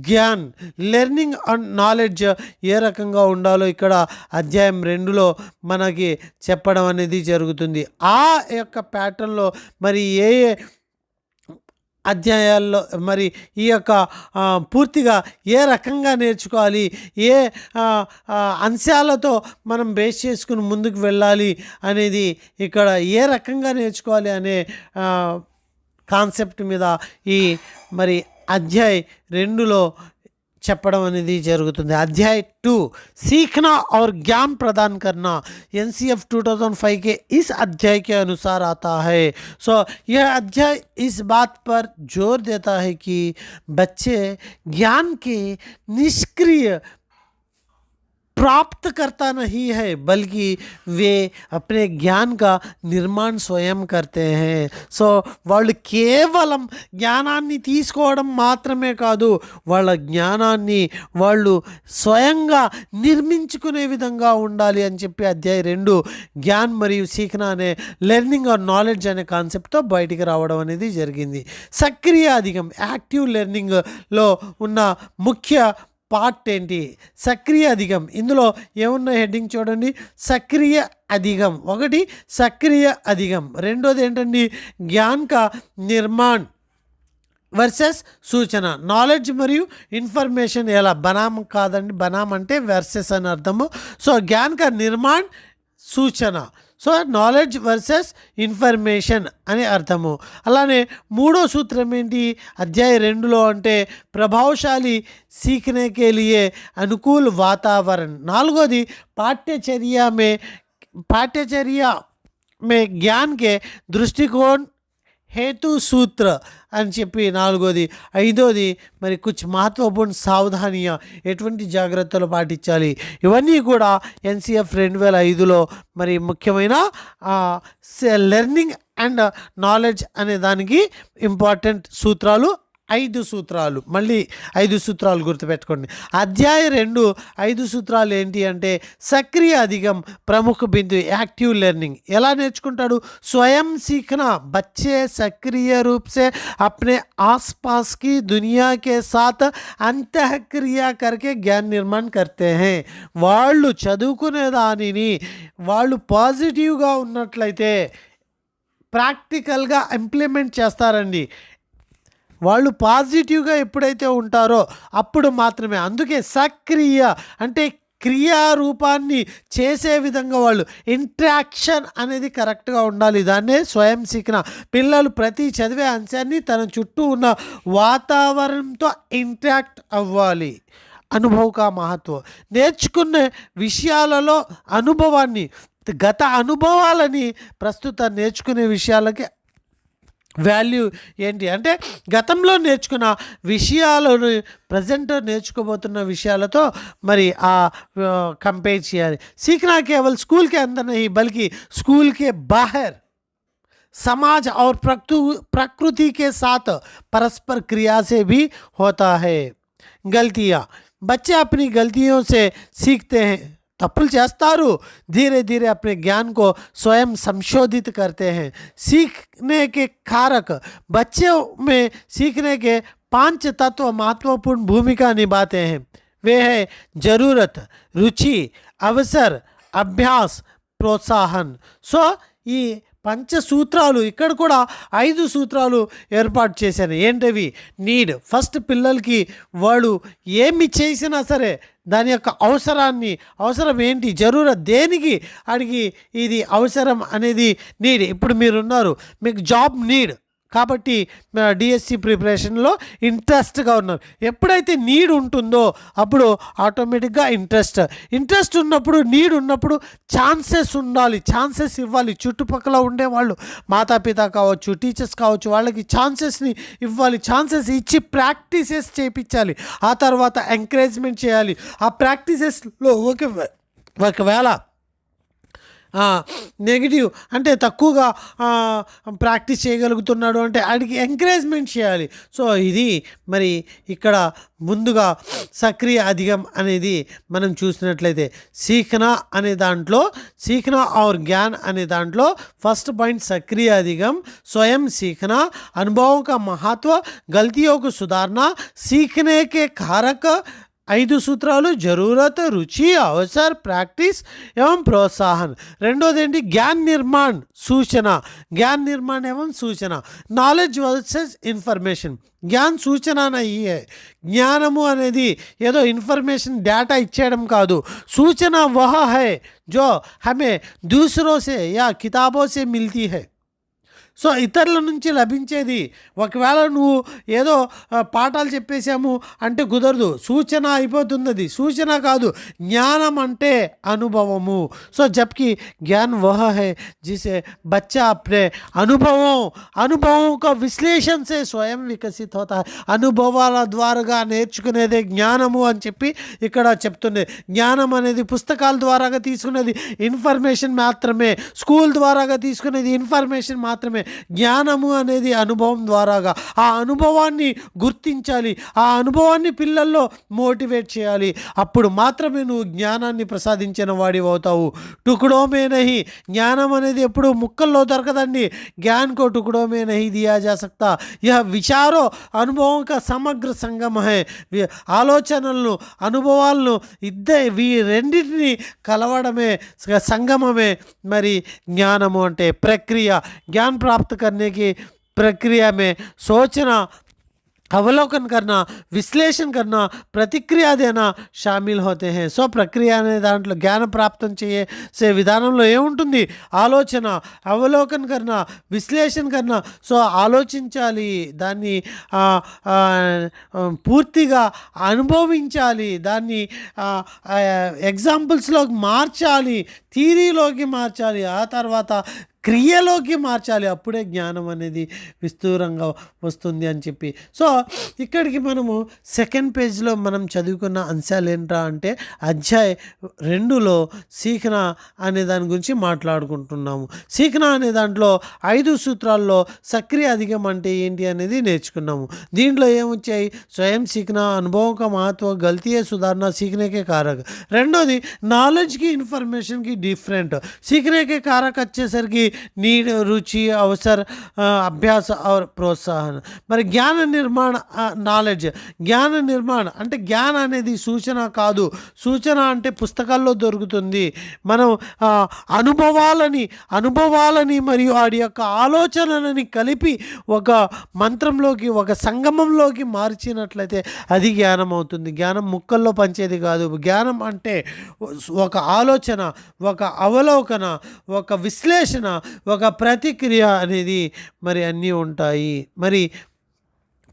జ్ఞాన్, లెర్నింగ్ అండ్ నాలెడ్జ్ ఏ రకంగా ఉండాలో ఇక్కడ అధ్యాయం 2లో మనకి చెప్పడం అనేది జరుగుతుంది. ఆ యొక్క ప్యాటర్న్లో మరి ఏ అధ్యాయాల్లో మరి ఈ యొక్క పూర్తిగా ఏ రకంగా నేర్చుకోవాలి, ఏ అంశాలతో మనం బేస్ చేసుకుని ముందుకు వెళ్ళాలి అనేది, ఇక్కడ ఏ రకంగా నేర్చుకోవాలి అనే కాన్సెప్ట్ మీద ఈ మరి అధ్యాయ 2లో చెప్పడం అనేది జరుగుతుంది. అధ్యాय 2 सीखना और ज्ञान प्रदान करना एनसीएफ 2005 के इस अध्याय के अनुसार आता है. यह अध्याय इस बात पर जोर देता है कि बच्चे ज्ञान के निष्क्रिय प्राप्त करता नहीं है, बल्कि वे अपने ज्ञान का निर्माण स्वयं करते हैं. వాళ్ళు కేవలం జ్ఞానాన్ని తీసుకోవడం మాత్రమే కాదు, వాళ్ళ జ్ఞానాన్ని వాళ్ళు స్వయంగా నిర్మించుకునే విధంగా ఉండాలి అని చెప్పి అధ్యాయ 2 జ్ఞాన్ మరియు సీఖనా అనే లెర్నింగ్ ఆర్ నాలెడ్జ్ అనే కాన్సెప్ట్తో బయటికి రావడం అనేది జరిగింది. సక్రియ అధిగం, యాక్టివ్ లెర్నింగ్లో ఉన్న ముఖ్య పార్ట్ ఏంటి? సక్రియ అధిగం. ఇందులో ఏమున్న హెడ్డింగ్ చూడండి. సక్రియ అధిగం, ఒకటి సక్రియ అధిగం, రెండోది ఏంటండి? జ్ఞాన్ కా నిర్మాణ్ వర్సెస్ సూచన. నాలెడ్జ్ మరియు ఇన్ఫర్మేషన్ ఎలా, బనాం కాదండి, బనాం అంటే వర్సెస్ అని అర్థము. సో జ్ఞాన్ కా నిర్మాణ్ సూచన. సో నాలెడ్జ్ వర్సెస్ ఇన్ఫర్మేషన్ అని అర్థము. అలానే మూడో సూత్రం ఏంటి అధ్యాయ 2లో అంటే ప్రభావశాలి సీఖనేకే లియే అనుకూల్ వాతావరణ్. నాలుగోది पाठ्यचर्या में ज्ञान के दृष्टिकोण हेतु सूत्र అని చెప్పి నాలుగోది. ఐదోది మరి కుచ్ మహత్వపూర్ణ సావధానియా, ఎటువంటి జాగ్రత్తలు పాటించాలి, ఇవన్నీ కూడా ఎన్సిఎఫ్ 2005లో మరి ముఖ్యమైన లెర్నింగ్ అండ్ నాలెడ్జ్ అనే దానికి ఇంపార్టెంట్ సూత్రాలు 5 సూత్రాలు. మళ్ళీ 5 సూత్రాలు గుర్తుపెట్టుకోండి. అధ్యాయ 2 5 సూత్రాలు ఏంటి అంటే సక్రియ అధిగం ప్రముఖ బిందు యాక్టివ్ లెర్నింగ్. ఎలా నేర్చుకుంటాడు? స్వయం सीखना, बच्चे सक्रिय रूप से अपने आसपास की दुनिया के साथ अंतःक्रिया करके ज्ञान निर्माण करते हैं. వాళ్ళు చదువుకునే దానిని వాళ్ళు పాజిటివ్గా ఉన్నట్లయితే ప్రాక్టికల్గా ఇంప్లిమెంట్ చేస్తారండి. వాళ్ళు పాజిటివ్గా ఎప్పుడైతే ఉంటారో అప్పుడు మాత్రమే. అందుకే సక్రియ అంటే క్రియారూపాన్ని చేసే విధంగా వాళ్ళు ఇంట్రాక్షన్ అనేది కరెక్ట్గా ఉండాలి. దాన్నే స్వయం శిక్షణ. పిల్లలు ప్రతి చదివే అంశాన్ని తన చుట్టూ ఉన్న వాతావరణంతో ఇంట్రాక్ట్ అవ్వాలి. అనుభవ మహత్వం, నేర్చుకునే విషయాలలో అనుభవాన్ని, గత అనుభవాలని ప్రస్తుత నేర్చుకునే విషయాలకి వాల్యూ ఏంటి అంటే గతంలో నేర్చుకున్న విషయాలను ప్రజెంట్ నేర్చుకోబోతున్న విషయాలతో మరి కంపేర్ చేయాలి. सीखना केवल स्कूल के अंदर नहीं बल्कि स्कूल के बाहर समाज और प्रकृति के साथ परस्पर क्रिया से भी होता है. गलतियाँ, बच्चे अपनी गलतियों से सीखते हैं. तప్పులు చేస్తారు, धीरे धीरे अपने ज्ञान को स्वयं संशोधित करते हैं. सीखने के कारक, बच्चों में सीखने के 5 तत्व महत्वपूर्ण भूमिका निभाते हैं. वे है जरूरत, रुचि, अवसर, अभ्यास, प्रोत्साहन. సో ఈ పంచసూత్రాలు ఇక్కడ కూడా 5 సూత్రాలు ఏర్పాటు చేశాను. ఏంటవి? నీడ్, ఫస్ట్ పిల్లలకి వాళ్ళు ఏమి చేసినా సరే దాని యొక్క అవసరం ఏంటి, జరూరత్ దేనికి అడిగి ఇది అవసరం అనేది నీడ్. ఇప్పుడు మీరున్నారు, మీకు జాబ్ నీడ్ కాబట్టి డిఎస్సి ప్రిపరేషన్లో ఇంట్రెస్ట్గా ఉన్నారు. ఎప్పుడైతే నీడ్ ఉంటుందో అప్పుడు ఆటోమేటిక్గా ఇంట్రెస్ట్ ఉన్నప్పుడు, నీడ్ ఉన్నప్పుడు ఛాన్సెస్ ఉండాలి, ఛాన్సెస్ ఇవ్వాలి. చుట్టుపక్కల ఉండేవాళ్ళు మాతాపిత కావచ్చు, టీచర్స్ కావచ్చు, వాళ్ళకి ఛాన్సెస్ని ఇవ్వాలి. ఛాన్సెస్ ఇచ్చి ప్రాక్టీసెస్ చేయించాలి. ఆ తర్వాత ఎంకరేజ్మెంట్ చేయాలి. ఆ ప్రాక్టీసెస్లో ఒకవేళ నెగిటివ్ అంటే తక్కువగా ప్రాక్టీస్ చేయగలుగుతున్నాడు అంటే ఆడికి ఎంకరేజ్మెంట్ చేయాలి. సో ఇది మరి ఇక్కడ ముందుగా సక్రియ అధిగం అనేది మనం చూసినట్లయితే సీఖనా అనే దాంట్లో, సీఖనా और ज्ञान అనే దాంట్లో ఫస్ట్ పాయింట్ सक्रिय अधिगम, स्वयं सीखना, अनुभवों का महत्व, गलतियों को सुधारना, सीखने के कारक 5 సూత్రాలు, జరూరత్, రుచి, అవసర్, ప్రాక్టీస్ एवं प्रोत्साहन. రెండోది ఏంటి? జ్ఞాన్ నిర్మాణ్ సూచన. జ్ఞాన్ నిర్మాణ్ एवं సూచన. Knowledge versus information. జ్ఞాన్ సూచన నహీ హై. జ్ఞానము అనేది ఏదో ఇన్ఫర్మేషన్ డేటా ఇచ్చేయడం కాదు. సూచన వహ హై జో హమే దూసరో సే యా కితాబో సే మిల్తీ హై. సో ఇతరుల నుంచి లభించేది. ఒకవేళ నువ్వు ఏదో పాఠాలు చెప్పేసాము అంటే కుదరదు, సూచన అయిపోతుంది. అది సూచన కాదు, జ్ఞానం అంటే అనుభవము. సో జబ్కి ज्ञान वह है जिसे बच्चा अपने अनुभवों का विश्लेषण से स्वयं विकसित होता है. అనుభవాల ద్వారాగా నేర్చుకునేదే జ్ఞానము అని చెప్పి ఇక్కడ చెప్తుంది. జ్ఞానం అనేది పుస్తకాల ద్వారాగా తీసుకునేది ఇన్ఫర్మేషన్ మాత్రమే, స్కూల్ ద్వారాగా తీసుకునేది ఇన్ఫర్మేషన్ మాత్రమే. జ్ఞానము అనేది అనుభవం ద్వారాగా. ఆ అనుభవాన్ని గుర్తించాలి, ఆ అనుభవాన్ని పిల్లల్లో మోటివేట్ చేయాలి. అప్పుడు మాత్రమే నువ్వు జ్ఞానాన్ని ప్రసాదించిన వాడివి అవుతావు. టుకుడో మే నహీ. జ్ఞానం అనేది ఎప్పుడు ముక్కల్లో దొరకదండి. జ్ఞాన్ కో టుకుడో మే నహీ దియా జా సక్తా. యహ విచారో అనుభవం కా సమగ్ర సంగమ హై. ఆలోచనలను, అనుభవాలను రెండింటిని కలవడమే సంగమమే మరి జ్ఞానము అంటే. ప్రక్రియ, ज्ञान प्राप्त करने की प्रक्रिया में सोचना, अवलोकन करना, विश्लेषण करना, प्रतिक्रिया देना షామిల్ होते हैं. సో ప్రక్రియ అనే దాంట్లో జ్ఞాన ప్రాప్తం చేసే విధానంలో ఏముంటుంది? ఆలోచన, అవలోకన్ కర్నా, విశ్లేషణ కర్నా. సో ఆలోచించాలి, దాన్ని పూర్తిగా అనుభవించాలి, దాన్ని ఎగ్జాంపుల్స్లోకి మార్చాలి, థియరీలోకి మార్చాలి, ఆ తర్వాత క్రియలోకి మార్చాలి. అప్పుడే జ్ఞానం అనేది విస్తూరంగా వస్తుంది అని చెప్పి. సో ఇక్కడికి మనము సెకండ్ పేజ్లో మనం చదువుకున్న అంశాలు ఏంట్రా అంటే అధ్యాయ 2లో సీఖనా అనే దాని గురించి మాట్లాడుకుంటున్నాము. సీఖనా అనే దాంట్లో 5 సూత్రాల్లో సక్రియ అధిగం అంటే ఏంటి అనేది నేర్చుకున్నాము. దీంట్లో ఏమొచ్చాయి? స్వయం సీఖనా, అనుభవం కా మహత్వ, గల్తీ సుధారణ, सीखने के कारक. రెండోది నాలెడ్జ్కి ఇన్ఫర్మేషన్కి డిఫరెంట్. सीखने के कारक వచ్చేసరికి नीड, रुचि, अवसर, अभ्यास और प्रोत्साहन. మరి జ్ఞాన నిర్మాణ, నాలెడ్జ్, జ్ఞాన నిర్మాణ అంటే జ్ఞానం అనేది సూచన కాదు. సూచన అంటే పుస్తకాల్లో దొరుకుతుంది. మనం అనుభవాలని మరియు వాడి యొక్క ఆలోచనలని కలిపి ఒక మంత్రంలోకి, ఒక సంగమంలోకి మార్చినట్లయితే అది జ్ఞానం అవుతుంది. జ్ఞానం ముక్కల్లో పంచేది కాదు. జ్ఞానం అంటే ఒక ఆలోచన, ఒక అవలోకన, ఒక విశ్లేషణ, ఒక ప్రతిక్రియ అనేది మరి అన్నీ ఉంటాయి. మరి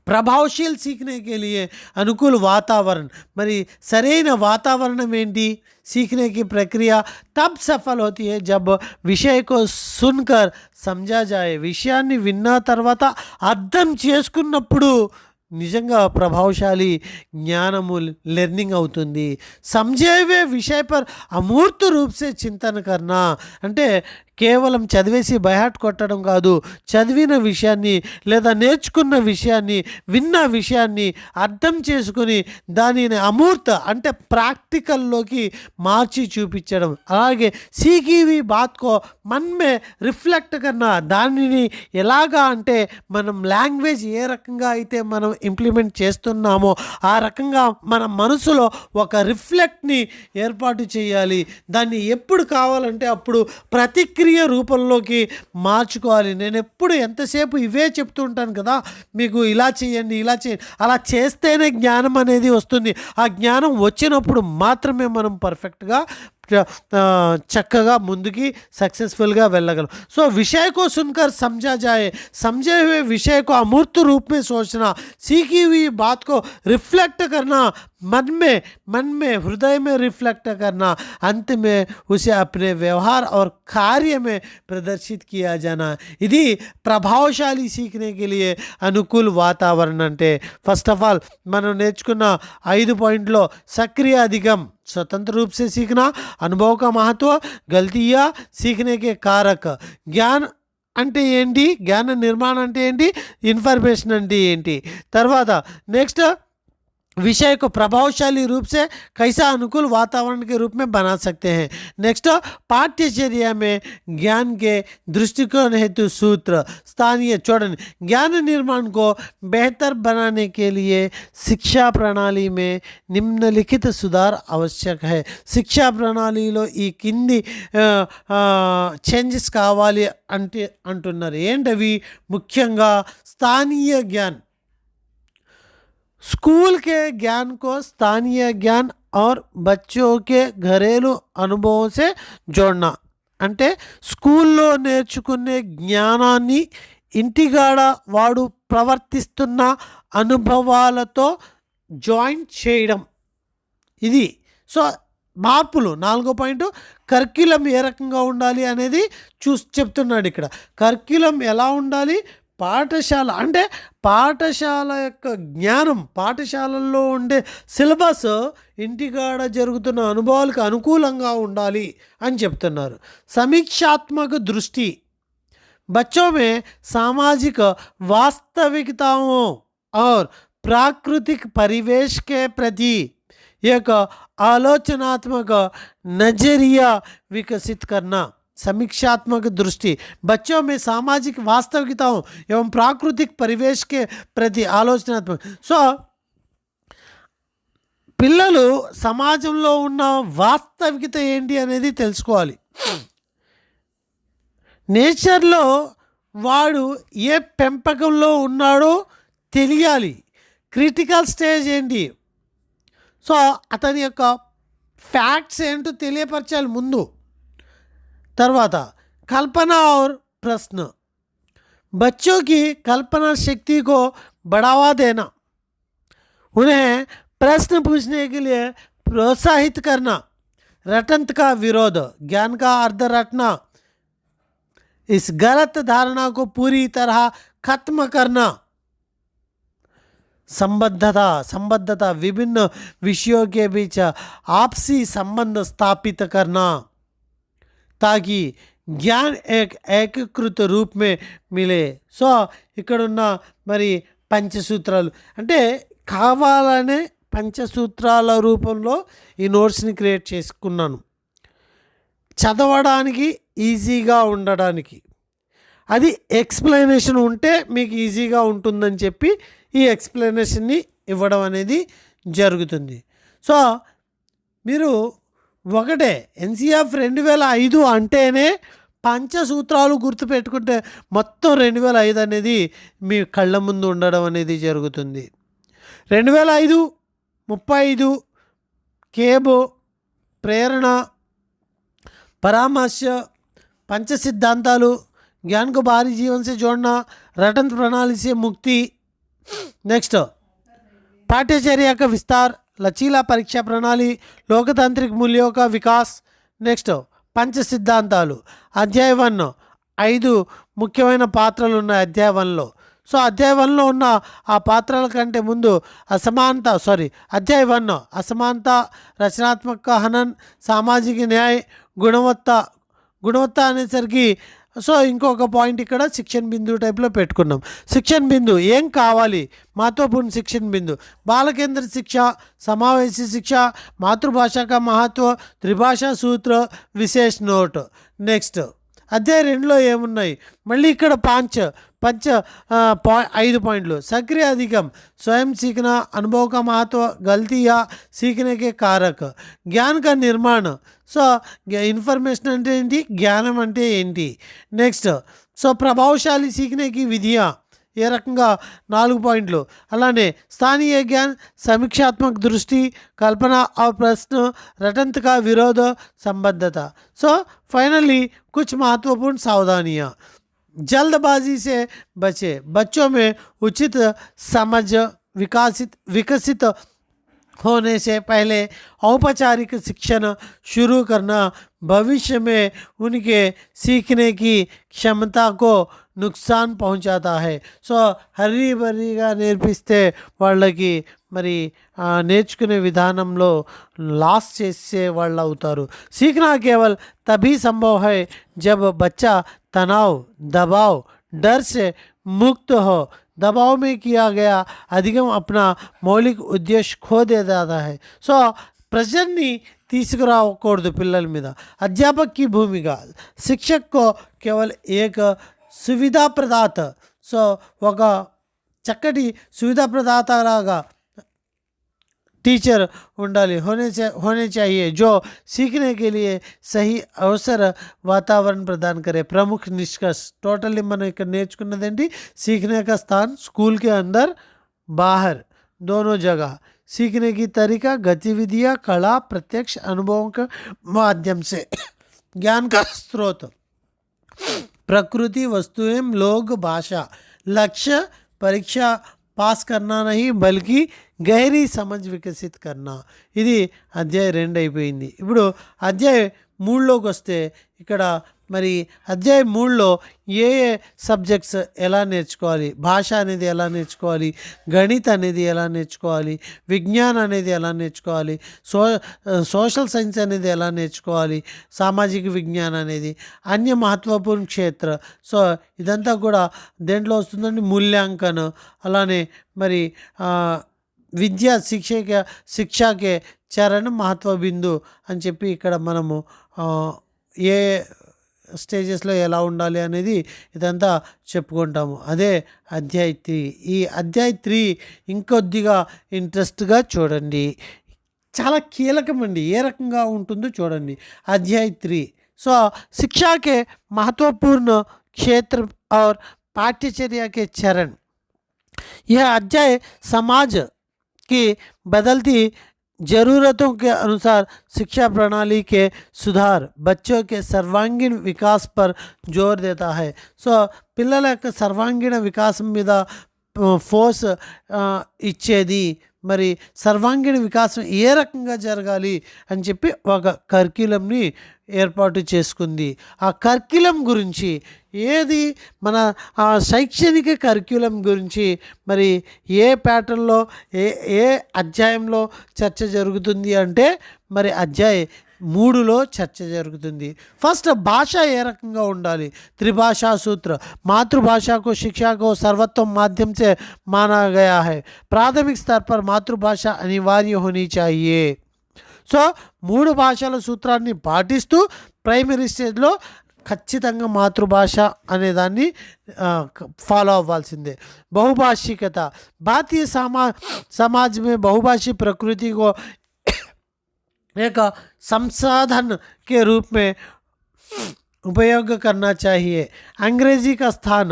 ప్రభావశీल सीखने के लिए अनुकूल वातावरण. మరి సరైన వాతావరణం ఏంటి? सीखने की प्रक्रिया तब सफल होती है जब विषय को सुनकर समझा जाए. విషయాన్ని విన్న తర్వాత అర్థం చేసుకున్నప్పుడు నిజంగా ప్రభావశాలి జ్ఞానము లెర్నింగ్ అవుతుంది. समझे हुए विषय पर अमूर्त रूप से चिंतन करना అంటే కేవలం చదివేసి బైహార్ట్ కొట్టడం కాదు. చదివిన విషయాన్ని లేదా నేర్చుకున్న విషయాన్ని, విన్న విషయాన్ని అర్థం చేసుకుని దానిని అమూర్త అంటే ప్రాక్టికల్లోకి మార్చి చూపించడం. అలాగే సీఖీవి బాత్కో మన్మే రిఫ్లెక్ట్ కన్నా, దానిని ఎలాగా అంటే మనం లాంగ్వేజ్ ఏ రకంగా అయితే మనం ఇంప్లిమెంట్ చేస్తున్నామో ఆ రకంగా మన మనసులో ఒక రిఫ్లెక్ట్ని ఏర్పాటు చేయాలి. దాన్ని ఎప్పుడు కావాలంటే అప్పుడు ప్రతిక్రియ రూపంలోకి మార్చుకోవాలి. నేను ఎప్పుడు ఎంతసేపు ఇవే చెప్తూ ఉంటాను కదా, మీకు ఇలా చేయండి, ఇలా చేయండి. అలా చేస్తేనే జ్ఞానం అనేది వస్తుంది. ఆ జ్ఞానం వచ్చినప్పుడు మాత్రమే మనం పర్ఫెక్ట్గా చక్కగా ముందుకి సక్సెస్ఫుల్గా వెళ్ళగలం. సో विषय को सुनकर समझा जाए, समझे हुए विषय को अमूर्त रूप में सोचना, सीखी हुई बात को रिफ्लेक्ट करना, मन में हृदय में रिफ्लेक्ट करना, अंत में उसे अपने व्यवहार और कार्य में प्रदर्शित किया जाना. ఇది ప్రభావశాలి सीखने के लिए अनुकूल वातावरण అంటే ఫస్ట్ ఆఫ్ ఆల్ మనం నేర్చుకున్న 5 పాయింట్లో సక్రియ అధిగం, स्वतंत्र रूप से सीखना, अनुभव का महत्व, गलतियाँ, सीखने के कारक. ज्ञान అంటే ఏంటి? జ్ఞాన నిర్మాణం అంటే ఏంటి? ఇన్ఫర్మేషన్ అంటే ఏంటి? తర్వాత నెక్స్ట్ विषय को प्रभावशाली रूप से कैसा अनुकूल वातावरण के रूप में बना सकते हैं. नेक्स्ट पाठ्यचर्या में ज्ञान के दृष्टिकोण हेतु सूत्र. स्थानीय చూడండి, ज्ञान निर्माण को बेहतर बनाने के लिए शिक्षा प्रणाली में निम्नलिखित सुधार आवश्यक है. शिक्षा प्रणालीలో ఈ కింది చేంజెస్ కావాలి అంటే అంటున్నారు. ఏంటవి? ముఖ్యంగా స్థానీయ జ్ఞాన్, स्कूल के ज्ञान को स्थानीय ज्ञान और बच्चों के घरेलू अनुभवों से जोड़ना. అంటే స్కూల్లో నేర్చుకునే జ్ఞానాన్ని ఇంటికాడ వాడు ప్రవర్తిస్తున్న అనుభవాలతో జాయింట్ చేయడం. ఇది సో మార్పులు. 4వ పాయింట్ కరిక్యులం ఏ రకంగా ఉండాలి అనేది చెప్తున్నాడు ఇక్కడ. కరిక్యులం ఎలా ఉండాలి? పాఠశాల అంటే పాఠశాల యొక్క జ్ఞానం, పాఠశాలల్లో ఉండే సిలబస్ ఇంటికాడ జరుగుతున్న అనుభవాలకు అనుకూలంగా ఉండాలి అని చెప్తున్నారు. సమీక్షాత్మక దృష్టి, बच्चों में सामाजिक वास्तविकताओं और प्राकृतिक परिवेश के प्रति एक आलोचनात्मक नजरिया विकसित करना. समीक्षात्मक दृष्टि, बच्चों में सामाजिक वास्तविकताओं एवं प्राकृतिक परिवेश के प्रति आलोचनात्मक. సో పిల్లలు సమాజంలో ఉన్న వాస్తవికత ఏంటి అనేది తెలుసుకోవాలి. నేచర్లో వాడు ఏ పెంపకంలో ఉన్నాడో తెలియాలి. క్రిటికల్ స్టేజ్ ఏంటి, సో అతని యొక్క ఫ్యాక్ట్స్ ఏంటో తెలియపరచాలి ముందు. తర్వాత कल्पना और प्रश्न, बच्चों की कल्पना शक्ति को बढ़ावा देना, उन्हें प्रश्न पूछने के लिए प्रोत्साहित करना, रटंत का विरोध, ज्ञान का अर्थ रटना, इस गलत धारणा को पूरी तरह खत्म करना, संबद्धता विभिन्न विषयों के बीच आपसी संबंध स्थापित करना, ताकि ज्ञान एक ఏకీకృత రూప్ మే మిలే. సో ఇక్కడున్న మరి పంచసూత్రాలు అంటే కావాలనే పంచసూత్రాల రూపంలో ఈ నోట్స్ని క్రియేట్ చేసుకున్నాను, చదవడానికి ఈజీగా ఉండడానికి. అది ఎక్స్ప్లెనేషన్ ఉంటే మీకు ఈజీగా ఉంటుందని చెప్పి ఈ ఎక్స్ప్లెనేషన్ని ఇవ్వడం అనేది జరుగుతుంది. సో మీరు ఒకటే NCF 2005 అంటేనే పంచసూత్రాలు గుర్తుపెట్టుకుంటే మొత్తం 2005 అనేది మీ కళ్ళ ముందు ఉండడం అనేది జరుగుతుంది. 2005, 35 కేబో, ప్రేరణ, परामर्श, पंच सिद्धांतालू, ज्ञान को बाहरी जीवन से जोड़ना, रटंत प्रणाली से मुक्ति. नेक्स्ट पाठ्यचर्या का विस्तार, लचीला परीक्षा प्रणाली, लोकतांत्रिक मूल्यों का विकास. नेक्स्ट पंच सिद्धांतालू अध्याय 1 5 ముఖ్యమైన పాత్రలు ఉన్నాయి అధ్యాయ 1లో. సో అధ్యాయ 1లో ఉన్న ఆ పాత్రల కంటే ముందు అధ్యాయ 1 అసమానత, రచనాత్మక హనన్, సామాజిక న్యాయ, గుణవత్త అనేసరికి సో ఇంకొక పాయింట్ ఇక్కడ శిక్షణ బిందు టైప్లో పెట్టుకున్నాం. శిక్షణ బిందు ఏం కావాలి, महत्वपूर्ण शिक्षण बिंदु, बाल केंद्र शिक्षा, समावेशी शिक्षा, मातृभाषा का महत्व, त्रिभाषा सूत्र, विशेष नोट. नेक्स्ट అధ్యాయ 2లో ఏమున్నాయి, మళ్ళీ ఇక్కడ 5 పాయింట్లు. सक्रिय अधिगम, स्वयं सीखना, अनुभव का महत्व, गलती या सीखने के कारक, ज्ञान का निर्माण. సో ఇన్ఫర్మేషన్ అంటే ఏంటి, జ్ఞానం అంటే ఏంటి. నెక్స్ట్ సో ప్రభావశాలి సీఖనేకి విధియా, ఏ రకంగా 4 పాయింట్లు. అలానే స్థానీయ జ్ఞాన్, సమీక్షాత్మక దృష్టి, కల్పన और प्रश्न, रटंत का विरोध, संबद्धता. सो फाइनली कुछ महत्वपूर्ण सावधानियाँ, जल्दबाजी से बचे, बच्चों में उचित समझ विकसित होने से पहले औपचारिक शिक्षण शुरू करना भविष्य में उनके सीखने की क्षमता को नुकसान पहुंचाता है. సో హరీబరీగా నేర్పిస్తే వాళ్ళకి మరి నేర్చుకునే విధానంలో లాస్ చేసే వాళ్ళు అవుతారు. सीखना केवल तभी संभव है जब बच्चा तनाव, दबाव, डर से मुक्त हो. दबाव में किया गया अधिगम अपना मौलिक उद्देश्य खो दे जाता है. సో ప్రెషర్ని తీసుకురాకూడదు పిల్లల మీద. अध्यापक की भूमिका, शिक्षक को केवल एक सुविधा प्रदाता, సో ఒక చక్కటి సువిధా ప్రదాతలాగా टीचर ఉండాలి, होने चाहिए जो सीखने के लिए सही अवसर वातावरण प्रदान करे. प्रमुख निष्कर्ष टोटली మనం ఇక్కడ నేర్చుకున్నదేంటి, सीखने का स्थान स्कूल के अंदर बाहर दोनों जगह, सीखने की तरीका, गतिविधियाँ, कला, प्रत्यक्ष अनुभवों के माध्यम से, ज्ञान का स्रोत, प्रकृति, वस्तुएं, लोग, भाषा, लक्ष्य परीक्षा पास करना नहीं बल्कि गहरी समझ विकसित करना. ఇది అధ్యాయ 2 అయిపోయింది. ఇప్పుడు అధ్యాయ 3లోకి వస్తే ఇక్కడ మరి అధ్యాయ 3లో ఏ సబ్జెక్ట్స్ ఎలా నేర్చుకోవాలి, భాష అనేది ఎలా నేర్చుకోవాలి, గణిత అనేది ఎలా నేర్చుకోవాలి, విజ్ఞానం అనేది ఎలా నేర్చుకోవాలి, సోషల్ సైన్స్ అనేది ఎలా నేర్చుకోవాలి, సామాజిక విజ్ఞానం అనేది, అన్య మహత్వపూర్ణ క్షేత్ర. సో ఇదంతా కూడా దేంట్లో వస్తుందండి, మూల్యాంకన. అలానే మరి విద్యా శిక్షకే చరణ మహత్వ బిందు అని చెప్పి ఇక్కడ మనము ఏ స్టేజెస్లో ఎలా ఉండాలి అనేది ఇదంతా చెప్పుకుంటాము. అదే అధ్యాయ 3. ఈ అధ్యాయ 3 ఇంకొద్దిగా ఇంట్రెస్ట్గా చూడండి, చాలా కీలకమండి, ఏ రకంగా ఉంటుందో చూడండి. అధ్యాయ 3 సో शिक्षा के महत्वपूर्ण क्षेत्र और पाठ्यचर्या के चरण, यह अध्याय समाज की बदलती ज़रूरतों के अनुसार शिक्षा प्रणाली के सुधार, बच्चों के सर्वांगीण विकास पर जोर देता है. సో పిల్లల యొక్క సర్వాంగీణ వికాసం మీద ఫోర్స్ ఇచ్చేది. మరి సర్వాంగీణ వికాసం ఏ రకంగా జరగాలి అని చెప్పి ఒక కరిక్యులంని ఏర్పాటు చేసుకుంది. ఆ కరిక్యులం గురించి ఏది మన శైక్షణిక కరిక్యులం గురించి మరి ఏ ప్యాటర్న్లో ఏ ఏ అధ్యాయంలో చర్చ జరుగుతుంది అంటే మరి అధ్యాయం 3లో చర్చ జరుగుతుంది. ఫస్ట్ భాష ఏ రకంగా ఉండాలి. त्रिभाषा सूत्र, मातृभाषा को शिक्षा को सर्वोत्तम माध्यम से माना गया है. प्राथमिक स्तर पर मातृभाषा अनिवार्य होनी चाहिए. సో 3 భాషల సూత్రాన్ని పాటిస్తూ ప్రైమరీ స్టేజ్లో ఖచ్చితంగా మాతృభాష అనేదాన్ని ఫాలో అవ్వాల్సిందే. बहुभाषिकता, भारतीय समाज में बहुभाषी प्रकृति को एक संसाधन के रूप में उपयोग करना चाहिए. अंग्रेजी का स्थान,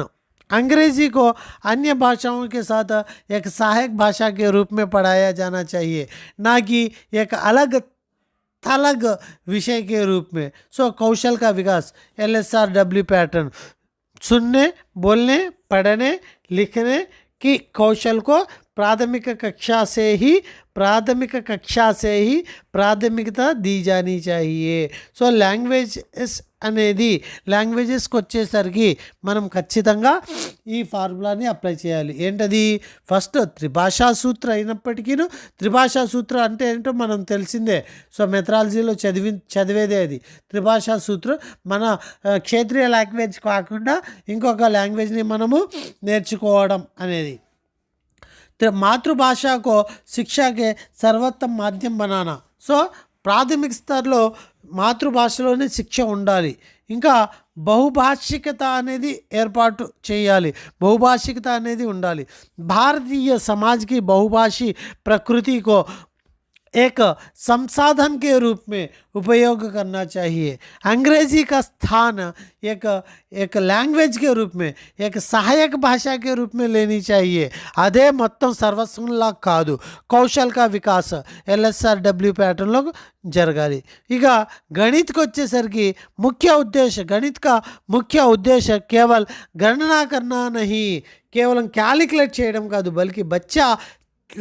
अंग्रेजी को अन्य भाषाओं के साथ एक सहायक भाषा के रूप में पढ़ाया जाना चाहिए, ना कि एक अलग थलग विषय के रूप में. सो कौशल का विकास, LSRW पैटर्न, सुनने, बोलने, पढ़ने, लिखने की कौशल को प्राथमिक कक्षा से ही ప్రాథమికత दी जानी चाहिए. సో లాంగ్వేజెస్ అనేది లాంగ్వేజెస్కి వచ్చేసరికి మనం ఖచ్చితంగా ఈ ఫార్ములాని అప్లై చేయాలి. ఏంటది? ఫస్ట్ త్రిభాషా సూత్ర అయినప్పటికీ, త్రిభాషా సూత్ర అంటే ఏంటో మనం తెలిసిందే. సో మెథడాలజీలో చదివేదే అది. త్రిభాషా సూత్ర మన క్షేత్రీయ లాంగ్వేజ్ కాకుండా ఇంకొక లాంగ్వేజ్ని మనము నేర్చుకోవడం అనేది. మాతృభాష को शिक्षा के सर्वोत्तम माध्यम बनाना. సో ప్రాథమిక స్థాయిలో మాతృభాషలోనే శిక్ష ఉండాలి. ఇంకా బహుభాషికత అనేది ఏర్పాటు చేయాలి. బహుభాషికత అనేది ఉండాలి. భారతీయ సమాజ్కి बहुभाषी प्रकृति को एक संसाधन के रूप में उपयोग करना चाहिए. अंग्रेजी का स्थान एक लैंग्वेज के रूप में, एक सहायक भाषा के रूप में लेनी चाहिए. అదే మొత్తం సర్వస్వంలా కాదు. కౌశల్ కా వికాస్ LSRW ప్యాటర్న్లో జరగాలి. ఇక గణిత్కి వచ్చేసరికి गणित का मुख्य उद्देश्य केवल गणना करना नहीं, కేవలం క్యాలిక్యులేట్ చేయడం కాదు, बल्कि बच्चा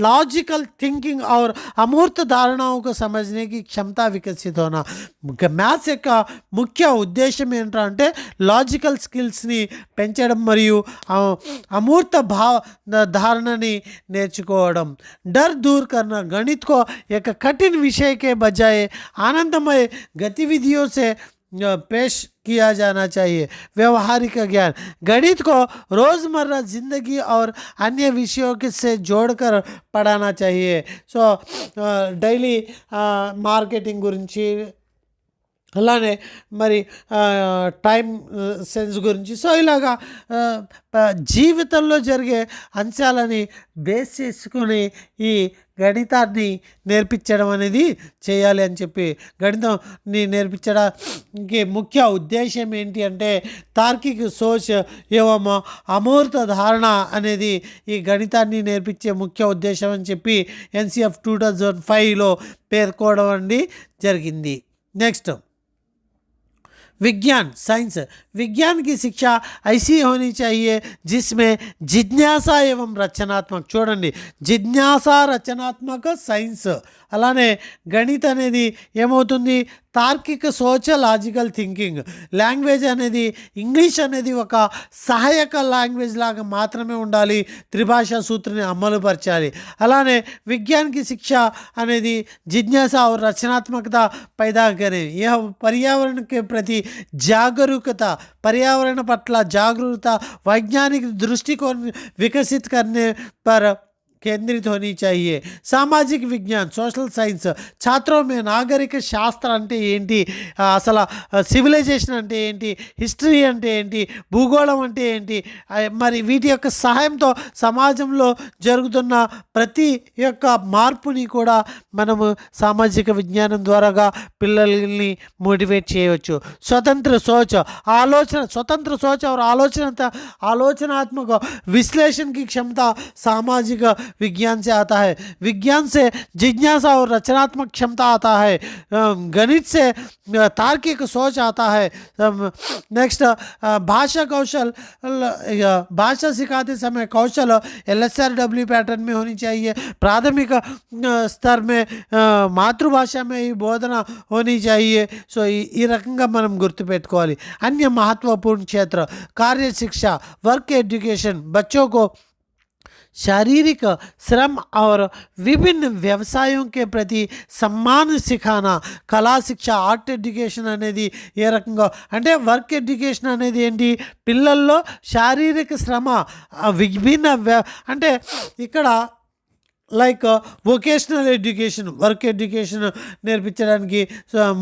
लॉजिकल थिंकिंग और अमूर्त धारणाओं को समझने की क्षमता विकसित होना. మ్యాథ్స్ యొక్క ముఖ్య ఉద్దేశం ఏంటంటే లాజికల్ స్కిల్స్ని పెంచడం మరియు అమూర్త धारणनी నేర్చుకోవడం. डर दूर करना, गणित को एक कठिन विषय के बजाय आनंदमय गतिविधियों से पेश किया जाना चाहिए. व्यवहारिक ज्ञान, गणित को रोज़मर्रा ज़िंदगी और अन्य विषयों के से जोड़कर पढ़ाना चाहिए. సో డైలీ మార్కెటింగ్ గురించి, అలానే మరి టైం సెన్స్ గురించి, సో ఇలాగా జీవితంలో జరిగే అంశాలని బేస్ చేసుకుని ఈ గణితాన్ని నేర్పించడం అనేది చేయాలి అని చెప్పి, గణితాన్ని నేర్పించడానికి ముఖ్య ఉద్దేశం ఏంటి అంటే తార్కిక సోచ్ ఏవం అమూర్త ధారణ అనేది ఈ గణితాన్ని నేర్పించే ముఖ్య ఉద్దేశం అని చెప్పి NCF 2005లో పేర్కోవడం అనేది జరిగింది. నెక్స్ట్ विज्ञान, साइंस. विज्ञान की शिक्षा ऐसी होनी चाहिए जिसमें जिज्ञासा एवं रचनात्मक, చూడండి జిజ్ఞాసా రచనాత్మక సైన్స్. అలానే గణిత అనేది ఏమవుతుంది, తార్కిక సోచ లాజికల్ థింకింగ్. లాంగ్వేజ్ అనేది ఇంగ్లీష్ అనేది ఒక సహాయక లాంగ్వేజ్ లాగా మాత్రమే ఉండాలి. త్రిభాషా సూత్రని అమలుపరచాలి. అలానే విజ్ఞానికి శిక్ష అనేది జిజ్ఞాస और रचनात्मकता पैदा करें. यह पर्यावरण के प्रति जागरूकता, पर्यावरण पట్ల जागरूकता, वैज्ञानिक दृष्टिकोण विकसित करने पर केंद्रित होनी चाहिए। सामाजिक विज्ञान सोशल साइंस छात्रों में नागरिक शास्त्र అంటే ఏంటి, అసలు సివిలైజేషన్ అంటే ఏంటి, హిస్టరీ అంటే ఏంటి, భూగోళం అంటే ఏంటి, మరి వీటి యొక్క సహాయంతో సమాజంలో జరుగుతున్న ప్రతి యొక్క మార్పుని కూడా మనము సామాజిక విజ్ఞానం ద్వారాగా పిల్లల్ని మోటివేట్ చేయవచ్చు। स्वतंत्र सोच आलोचना स्वतंत्र सोच और आलोचनात्मक विश्लेषण की क्षमता सामाजिक विज्ञान से आता है। विज्ञान से जिज्ञासा और रचनात्मक क्षमता आता है। गणित से तार्किक सोच आता है। नेक्स्ट भाषा कौशल, भाषा सिखाते समय कौशल LSRW पैटर्न में होनी चाहिए। प्राथमिक स्तर में मातृभाषा में ही बोधना होनी चाहिए। సో ఈ రకంగా మనం గుర్తుపెట్టుకోవాలి। अन्य महत्वपूर्ण क्षेत्र कार्य शिक्षा वर्क एजुकेशन बच्चों को शारीरिक श्रम और विभिन्न व्यवसायों के प्रति सम्मान सिखाना। కళా శిక్ష ఆర్ట్ ఎడ్యుకేషన్ అనేది ఏ రకంగా అంటే వర్క్ ఎడ్యుకేషన్ అనేది ఏంటి, పిల్లల్లో శారీరక శ్రమ విభిన్న అంటే ఇక్కడ like vocational education work education నేర్పించడానికి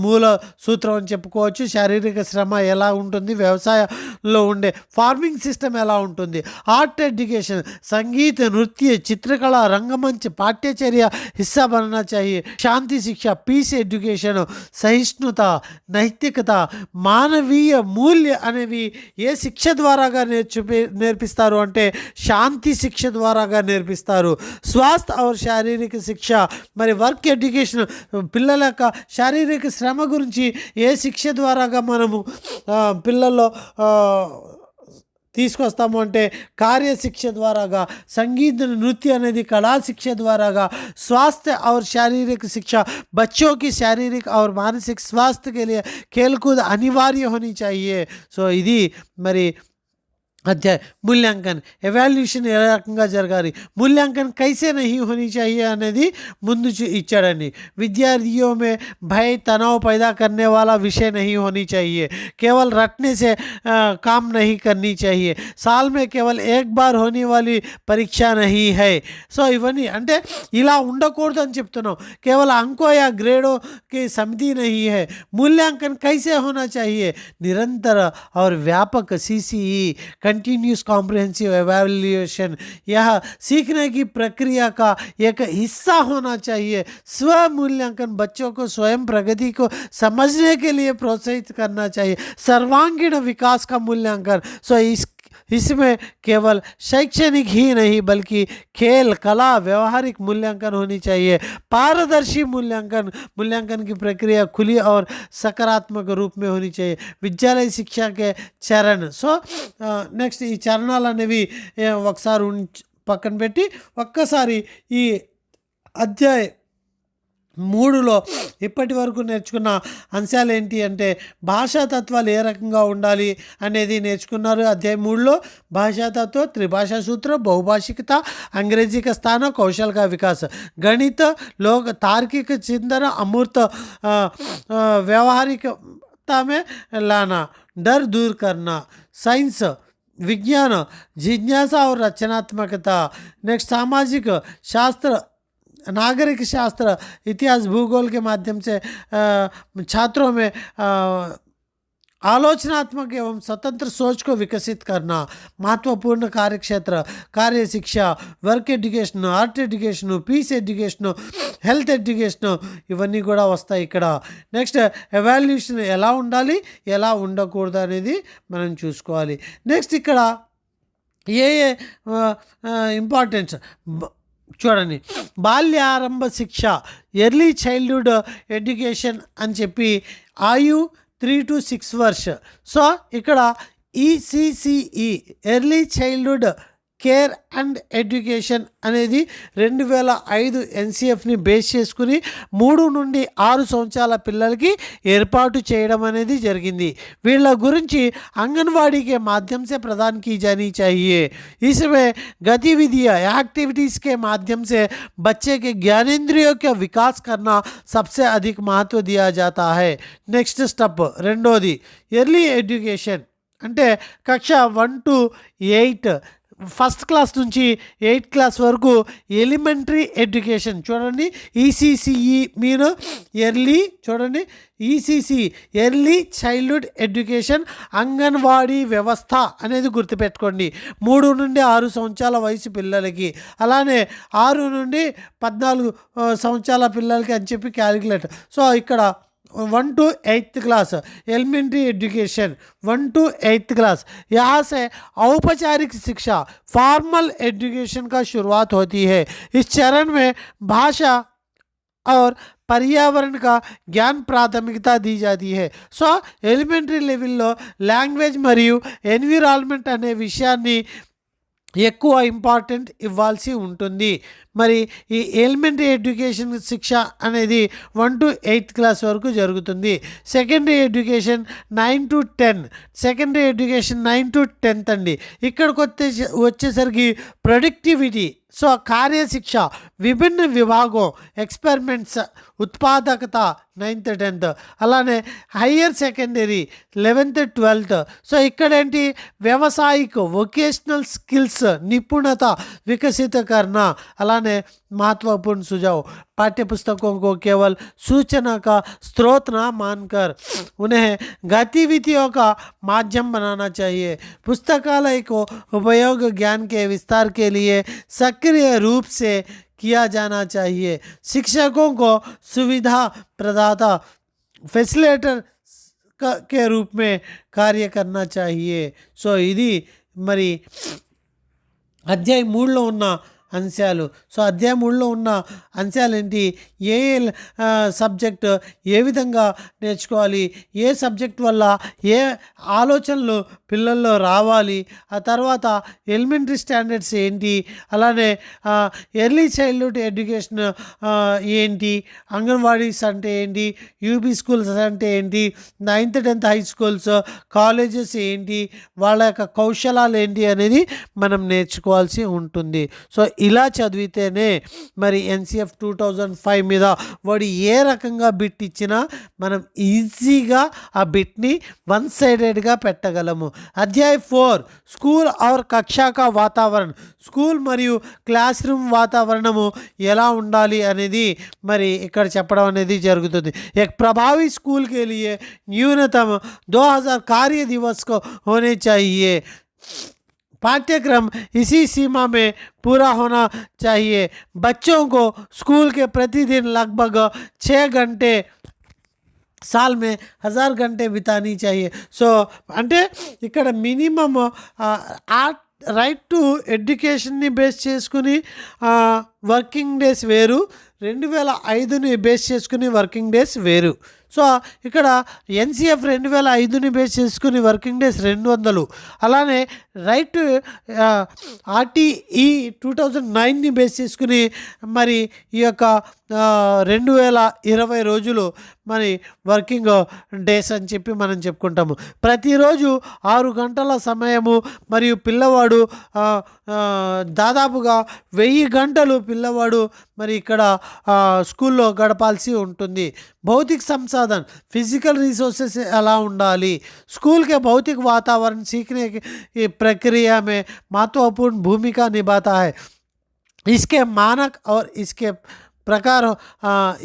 మూల సూత్రం అని చెప్పుకోవచ్చు। శారీరక శ్రమ ఎలా ఉంటుంది, వ్యవసాయంలో ఉండే ఫార్మింగ్ సిస్టమ్ ఎలా ఉంటుంది। ఆర్ట్ ఎడ్యుకేషన్ संगीत नृत्य चित्रकला रंगमंच पाठ्यचर्या हिस्सा बनना चाहिए। शांति शिक्षा पीस एजुकेशन सहिष्णुता नैतिकता మానవీయ మూల్య అనేవి ఏ శిక్ష ద్వారాగా నేర్పిస్తారు అంటే శాంతి శిక్ష ద్వారాగా నేర్పిస్తారు। స్వాస్థ్య और శారీరక శిక్ష మరి వర్క్ ఎడ్యుకేషన్ పిల్లల యొక్క శారీరక శ్రమ గురించి ఏ శిక్ష ద్వారాగా మనము పిల్లల్లో తీసుకొస్తాము అంటే కార్యశిక్ష ద్వారాగా, సంగీత నృత్య అనేది కళా శిక్ష ద్వారాగా। स्वास्थ्य और शारीरिक शिक्षा बच्चों की शारीरिक और मानसिक स्वास्थ्य के लिए खेलकूद अनिवार्य होनी चाहिए। సో ఇది మరి अध्याय मूल्यांकन एवैल्यूएशन ఏ రకంగా జరగాలి, मूल्यांकन कैसे नहीं होनी चाहिए అనేది ముందు ఇచ్చాడండి। विद्यार्थियों में भय तनाव पैदा करने वाला विषय नहीं होनी चाहिए। केवल रटने से काम नहीं करनी चाहिए। साल में केवल एक बार होने वाली परीक्षा नहीं है। సో ఇవన్నీ అంటే ఇలా ఉండకూడదు అని చెప్తున్నాం। केवल अंकों या ग्रेडों की समिति नहीं है। मूल्यांकन कैसे होना चाहिए, निरंतर और व्यापक CCE कंटिन्यूस कॉम्प्रिहेंसिव एवैल्यूएशन यह सीखने की प्रक्रिया का एक हिस्सा होना चाहिए। स्व मूल्यांकन बच्चों को स्वयं प्रगति को समझने के लिए प्रोत्साहित करना चाहिए। सर्वांगीण विकास का मूल्यांकन सो इसमें केवल शैक्षणिक ही नहीं बल्कि खेल कला व्यवहारिक मूल्यांकन होनी चाहिए। पारदर्शी मूल्यांकन की प्रक्रिया खुली और सकारात्मक रूप में होनी चाहिए। विद्यालय शिक्षा के चरण సో నెక్స్ట్ ఈ చరణాలు అనేవి ఒకసారి పక్కన పెట్టి ఒక్కసారి ఈ అధ్యాయ 3లో ఇప్పటి వరకు నేర్చుకున్న అంశాలు ఏంటి అంటే భాషాతత్వాలు ఏ రకంగా ఉండాలి అనేది నేర్చుకున్నారు। అధ్యాయం 3లో భాషాతత్వ, త్రిభాషా సూత్ర, బహుభాషికత, अंग्रेजी का स्थान, कौशल का विकास, गणित, लोक तार्किक चिंतन, अमूर्त व्यवहारिकता में लाना, डर दूर करना, साइंस विज्ञान जिज्ञासा और रचनात्मकता। नेक्स्ट सामाजिक शास्त्र नागरिक शास्त्र इतिहास भूगोल के माध्यम से छात्रों में आलोचनात्मक एवं स्वतंत्र सोच को विकसित करना। महत्वपूर्ण कार्यक्षेत्र कार्य शिक्षा work education art education peace education health education ఇవన్నీ కూడా వస్తాయి ఇక్కడ। నెక్స్ట్ ఎవాల్యుయేషన్ ఎలా ఉండాలి ఎలా ఉండకూడదు అనేది మనం చూసుకోవాలి। నెక్స్ట్ ఇక్కడ ఏ ఇంపార్టెన్స్ చూడండి, బాల్యారంభ శిక్ష ఎర్లీ చైల్డ్హుడ్ ఎడ్యుకేషన్ అని చెప్పి ఆయు 3 to 6 वर्ष। సో ఇక్కడ ECCE early childhood care and education అనేది 2005 NCFని బేస్ చేసుకుని 3 నుండి 6 సంవత్సరాల పిల్లలకి ఏర్పాటు చేయడం అనేది జరిగింది। వీళ్ళ గురించి आंगनवाड़ी के माध्यम से प्रदान की जानी चाहिए। इसमें गतिविधियाँ एक्टिविटीज़ के माध्यम से बच्चे के ज्ञानेंद्रियों का विकास करना सबसे अधिक महत्व दिया जाता है। नेक्स्ट स्टेप రెండోది ఎర్లీ ఎడ్యుకేషన్ అంటే కక్ష 1 to 8 ఫస్ట్ క్లాస్ నుంచి 8th క్లాస్ వరకు ఎలిమెంటరీ ఎడ్యుకేషన్ చూడండి. ఈసీసీఈ మీరు ఎర్లీ చూడండి, ECC early childhood education anganwadi వ్యవస్థ అనేది గుర్తుపెట్టుకోండి. 3 నుండి 6 సంవత్సరాల వయసు పిల్లలకి, అలానే 6 నుండి 14 సంవత్సరాల పిల్లలకి అని చెప్పి క్యాలిక్యులేట్. సో ఇక్కడ 1 to 8th class elementary education 1 to 8th class, यहाँ से औपचारिक शिक्षा फॉर्मल एजुकेशन का शुरुआत होती है. इस चरण में भाषा और पर्यावरण का ज्ञान प्राथमिकता दी जाती है. సో ఎలిమెంటరీ లెవెల్లో లాంగ్వేజ్ మరియు ఎన్విరాన్మెంట్ అనే విషయాన్ని ఎక్కువ ఇంపార్టెంట్ ఇవ్వాల్సి ఉంటుంది. మరి ఈ ఎలిమెంటరీ ఎడ్యుకేషన్ శిక్ష అనేది 1 to 8th క్లాస్ వరకు జరుగుతుంది. Secondary education 9 to 10, secondary education 9 to 10th అండి. ఇక్కడికి వచ్చేసరికి ప్రొడక్టివిటీ, సో కార్యశిక్ష, విభిన్న విభాగం, ఎక్స్పెరిమెంట్స్, ఉత్పాదకత 9th 10th, అలానే higher secondary 11th 12th. So ఇక్కడేంటి వ్యవసాయిక వొకేషనల్ స్కిల్స్ నిపుణత विकसित करना. అలానే महत्वपूर्ण सुझाव, पाठ्य पुस्तकों को केवल सूचना का स्रोत ना मानकर उन्हें गतिविधियों का माध्यम बनाना चाहिए. पुस्तकालय को उपयोग ज्ञान के विस्तार के लिए सक्रिय रूप से किया जाना चाहिए. शिक्षकों को सुविधा प्रदाता फैसिलिटेटर के रूप में कार्य करना चाहिए. సో ఇది మరి అధ్యాయం 3లో ఉన్న అంశాలు. సో అధ్యాయం 3లో ఉన్న అంశాలు ఏంటి, ఏ సబ్జెక్ట్ ఏ విధంగా నేర్చుకోవాలి, ఏ సబ్జెక్ట్ వల్ల ఏ ఆలోచనలు పిల్లల్లో రావాలి, ఆ తర్వాత ఎలిమెంటరీ స్టాండర్డ్స్ ఏంటి, అలానే ఎర్లీ చైల్డ్హుడ్ ఎడ్యుకేషన్ ఏంటి, అంగన్వాడీస్ అంటే ఏంటి, యూపీ స్కూల్స్ అంటే ఏంటి, 9th 10th high schools, colleges ఏంటి, వాళ్ళ యొక్క కౌశలాలు ఏంటి అనేది మనం నేర్చుకోవాల్సి ఉంటుంది. సో ఇలా చదివితేనే మరి ఎన్సిఎఫ్ 2005 మీద వాడు ఏ రకంగా బిట్ ఇచ్చినా మనం ఈజీగా ఆ బిట్ని వన్ సైడెడ్గా పెట్టగలము. అధ్యాయ 4 స్కూల్ और కక్షా కా వాతావరణం, స్కూల్ మరియు క్లాస్ రూమ్ వాతావరణము ఎలా ఉండాలి అనేది మరి ఇక్కడ చెప్పడం అనేది జరుగుతుంది. एक प्रभावी स्कूल के लिए न्यूनतम 2000 कार्य दिवस को होने चाहिए. पाठ्यक्रम इसी सीमा में पूरा होना चाहिए. बच्चों को स्कूल के प्रतिदिन लगभग 6 घंटे, साल में 1000 घंटे बितानी चाहिए. సో అంటే ఇక్కడ మినిమమ్ రైట్ టు ఎడ్యుకేషన్ని బేస్ చేసుకుని వర్కింగ్ డేస్ వేరు, 2005ని బేస్ చేసుకుని వర్కింగ్ డేస్ వేరు. సో ఇక్కడ ఎన్సిఎఫ్ 2005ని బేస్ చేసుకుని వర్కింగ్ డేస్ 200, అలానే రైట్ ఆర్టీఈ 2009ని బేస్ చేసుకుని మరి ఈ యొక్క 2020 రోజులు మరి వర్కింగ్ డేస్ అని చెప్పి మనం చెప్పుకుంటాము. ప్రతిరోజు 6 గంటల సమయము మరియు పిల్లవాడు దాదాపుగా 1000 గంటలు పిల్లవాడు మరి ఇక్కడ స్కూల్లో గడపాల్సి ఉంటుంది. भौतिक संसाधन, फिजिकल रिसोर्सेस ఎలా ఉండాలి, स्कूल के भौतिक वातावरण सीखने की प्रक्रिया में महत्वपूर्ण भूमिका निभाता है. इसके मानक और इसके प्रकार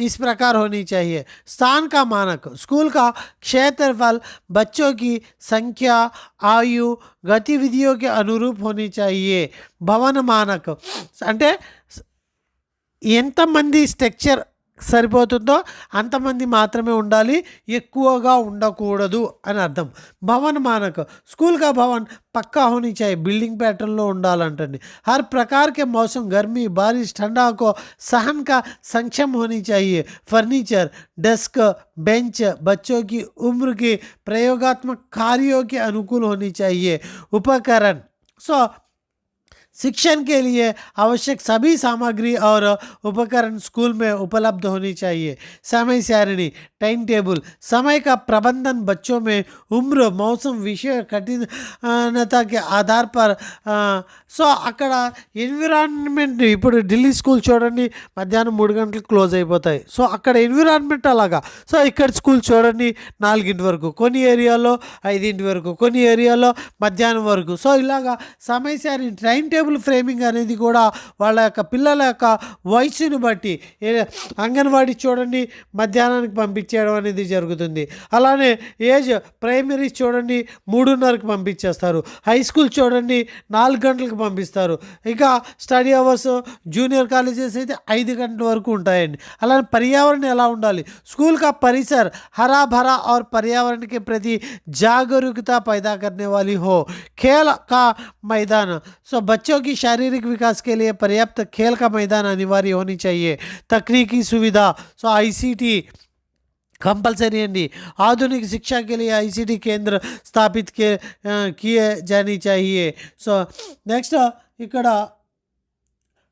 इस प्रकार होनी चाहिए. स्थान का मानक, स्कूल का क्षेत्रफल बच्चों की संख्या, आयु, गतिविधियों के अनुरूप होनी चाहिए. भवन मानक అంటే ఎంతమంది స్ట్రక్చర్ సరిపోతుందో అంతమంది మాత్రమే ఉండాలి, ఎక్కువగా ఉండకూడదు అని అర్థం. భవన్ మానక్, స్కూల్ కా భవన్ పక్కా होनी चाहिए, बिल्डिंग पैटर्न లో ఉండాలంటండి. हर प्रकार के मौसम, गर्मी, बारिश, ठंडा को सहन का सक्षम होनी चाहिए. फर्नीचर, डेस्क, बेंच बच्चों की उम्र की प्रयोगात्मक कार्यों के अनुकूल होनी चाहिए. उपकरण, సో शिक्षण के लिए आवश्यक सभी सामग्री और उपकरण स्कूल में उपलब्ध होनी चाहिए। समय सारिणी टाइम टेबल समय का प्रबंधन बच्चों में उम्र मौसम विषय कठिनता के आधार पर సో అక్కడ ఎన్విరాన్మెంట్ ఇప్పుడు ఢిల్లీ స్కూల్ చూడండి మధ్యాహ్నం 3 గంటలకు క్లోజ్ అయిపోతాయి. సో అక్కడ ఎన్విరాన్మెంట్ అలాగా. సో ఇక్కడ స్కూల్ చూడండి 4 వరకు, కొన్ని ఏరియాలో 5 వరకు, కొన్ని ఏరియాలో మధ్యాహ్నం వరకు. సో ఇలాగా సమయసారి టైం టేబుల్ ఫ్రేమింగ్ అనేది కూడా వాళ్ళ యొక్క పిల్లల యొక్క వయసుని బట్టి అంగన్వాడీ చూడండి మధ్యాహ్నానికి పంపించేయడం అనేది జరుగుతుంది. అలానే ఏజ్ ప్రైమరీ చూడండి 3:30కి పంపించేస్తారు. హై స్కూల్ చూడండి 4 గంటలకు పంపిస్తారు. ఇంకా స్టడీ అవర్స్ జూనియర్ కాలేజెస్ అయితే 5 గంటల వరకు ఉంటాయండి. అలానే पर्यावरण ఎలా ఉండాలి, स्कूल का परिसर हरा भरा और पर्यावरण के प्रति जागरूकता पैदा करने वाली हो। खेल का मैदान सो बच्चों की शारीरिक विकास के लिए पर्याप्त खेल का मैदान अनिवार्य होनी चाहिए। तकनीकी सुविधा सो आईसीटी कंपलसरी अंडी। आधुनिक शिक्षा के लिए आईसीटी केंद्र स्थापित किए जानी चाहिए। सो नेक्स्ट ఇక్కడ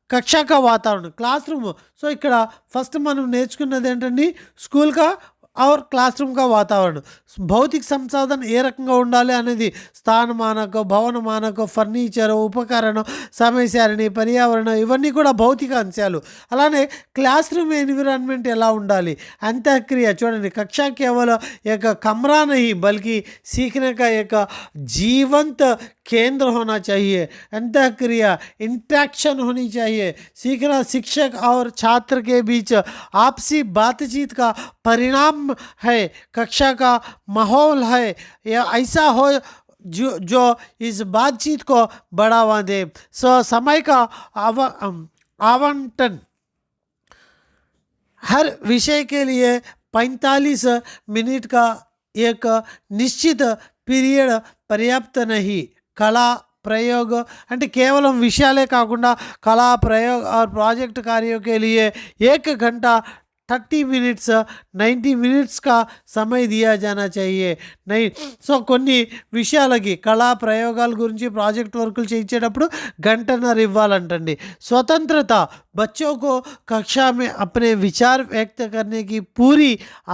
కక్షా కా వాతావరణం క్లాస్ రూమ్. సో ఇక్కడ ఫస్ట్ మనం నేర్చుకున్నది ఏంటండి స్కూల్ కా और क्लासरूम का वातावरण भौतिक संसाधन ఏ రకంగా ఉండాలి అనేది స్థానమానక భవనమానక ఫర్నిచర్ ఉపకరణం సమయ సారిణి పర్యావరణం ఇవన్నీ కూడా భౌతిక అంశాలు. అలానే క్లాస్ రూమ్ ఎన్విరాన్మెంట్ ఎలా ఉండాలి, अंतःक्रिया చూడండి कक्षा केवल एक कमरा नहीं बल्कि सीखने का एक जीवंत केंद्र होना चाहिए। अंतःक्रिया इंटरेक्शन होनी चाहिए। सीखना शिक्षक और छात्र के बीच आपसी बातचीत का परिणाम है। कक्षा का माहौल है या ऐसा हो जो इस बातचीत को बढ़ावा दे। सो समय का आवंटन हर विषय के लिए 45 मिनट का एक निश्चित पीरियड पर्याप्त नहीं। कला प्रयोग అంటే కేవలం విషయాలే కాకుండా కళా ప్రయోగ और प्रोजेक्ट कार्यों के लिए 1 घंटा 30 मिनट्स 90 मिनट्स का समय दिया जाना चाहिए। नहीं సో కొన్ని విషయాలకి కళా ప్రయోగాల గురించి ప్రాజెక్ట్ వర్కులు చేయించేటప్పుడు గంటన్నర ఇవ్వాలంటండి। स्वतंत्रता बच्चों को कक्षा में अपने विचार व्यक्त करने की पूरी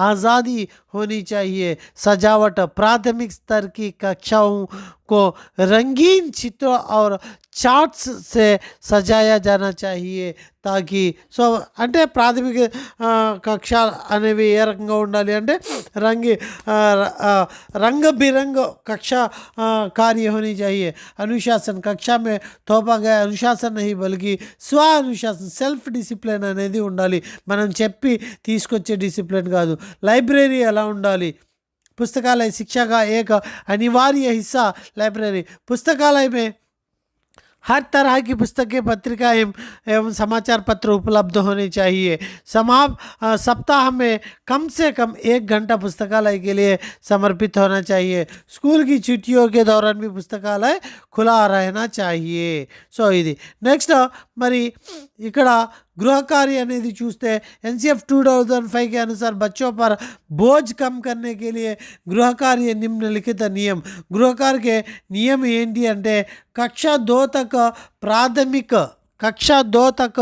आज़ादी होनी चाहिए। सजावट प्राथमिक स्तर की कक्षाओं को रंगीन चित्रों और चार्ट्स से सजाया जाना चाहिए ताकि సో అంటే ప్రాథమిక కక్ష అనేవి ఏ రకంగా ఉండాలి అంటే रंग बिरंग कक्षा कार्य होनी चाहिए। अनुशासन कक्षा में तोपा गया अनुशासन नहीं बल्कि स्व अनुशासन సెల్ఫ్ డిసిప్లిన్ అనేది ఉండాలి, మనం చెప్పి తీసుకొచ్చే డిసిప్లిన్ కాదు। లైబ్రరీ ఎలా ఉండాలి, पुस्तकालय शिक्षा का एक अनिवार्य हिस्सा लाइब्रेरी। पुस्तकालय में हर तरह की पुस्तकें पत्रिका एवं समाचार पत्र उपलब्ध होने चाहिए। सप्ताह में कम से कम 1 घंटा पुस्तकालय के लिए समर्पित होना चाहिए। स्कूल की छुट्टियों के दौरान भी पुस्तकालय खुला रहना चाहिए। సో ఇది నెక్స్ట్ మరి ఇక్కడ गृह कार्य అనేది చూస్తే एनसीएफ 2005 के अनुसार बच्चों पर बोझ कम करने के लिए गृह कार्य निम्नलिखित नियम। गृह कार्य के नियम ఏంటి అంటే कक्षा 2 तक प्राथमिक कक्षा 2 तक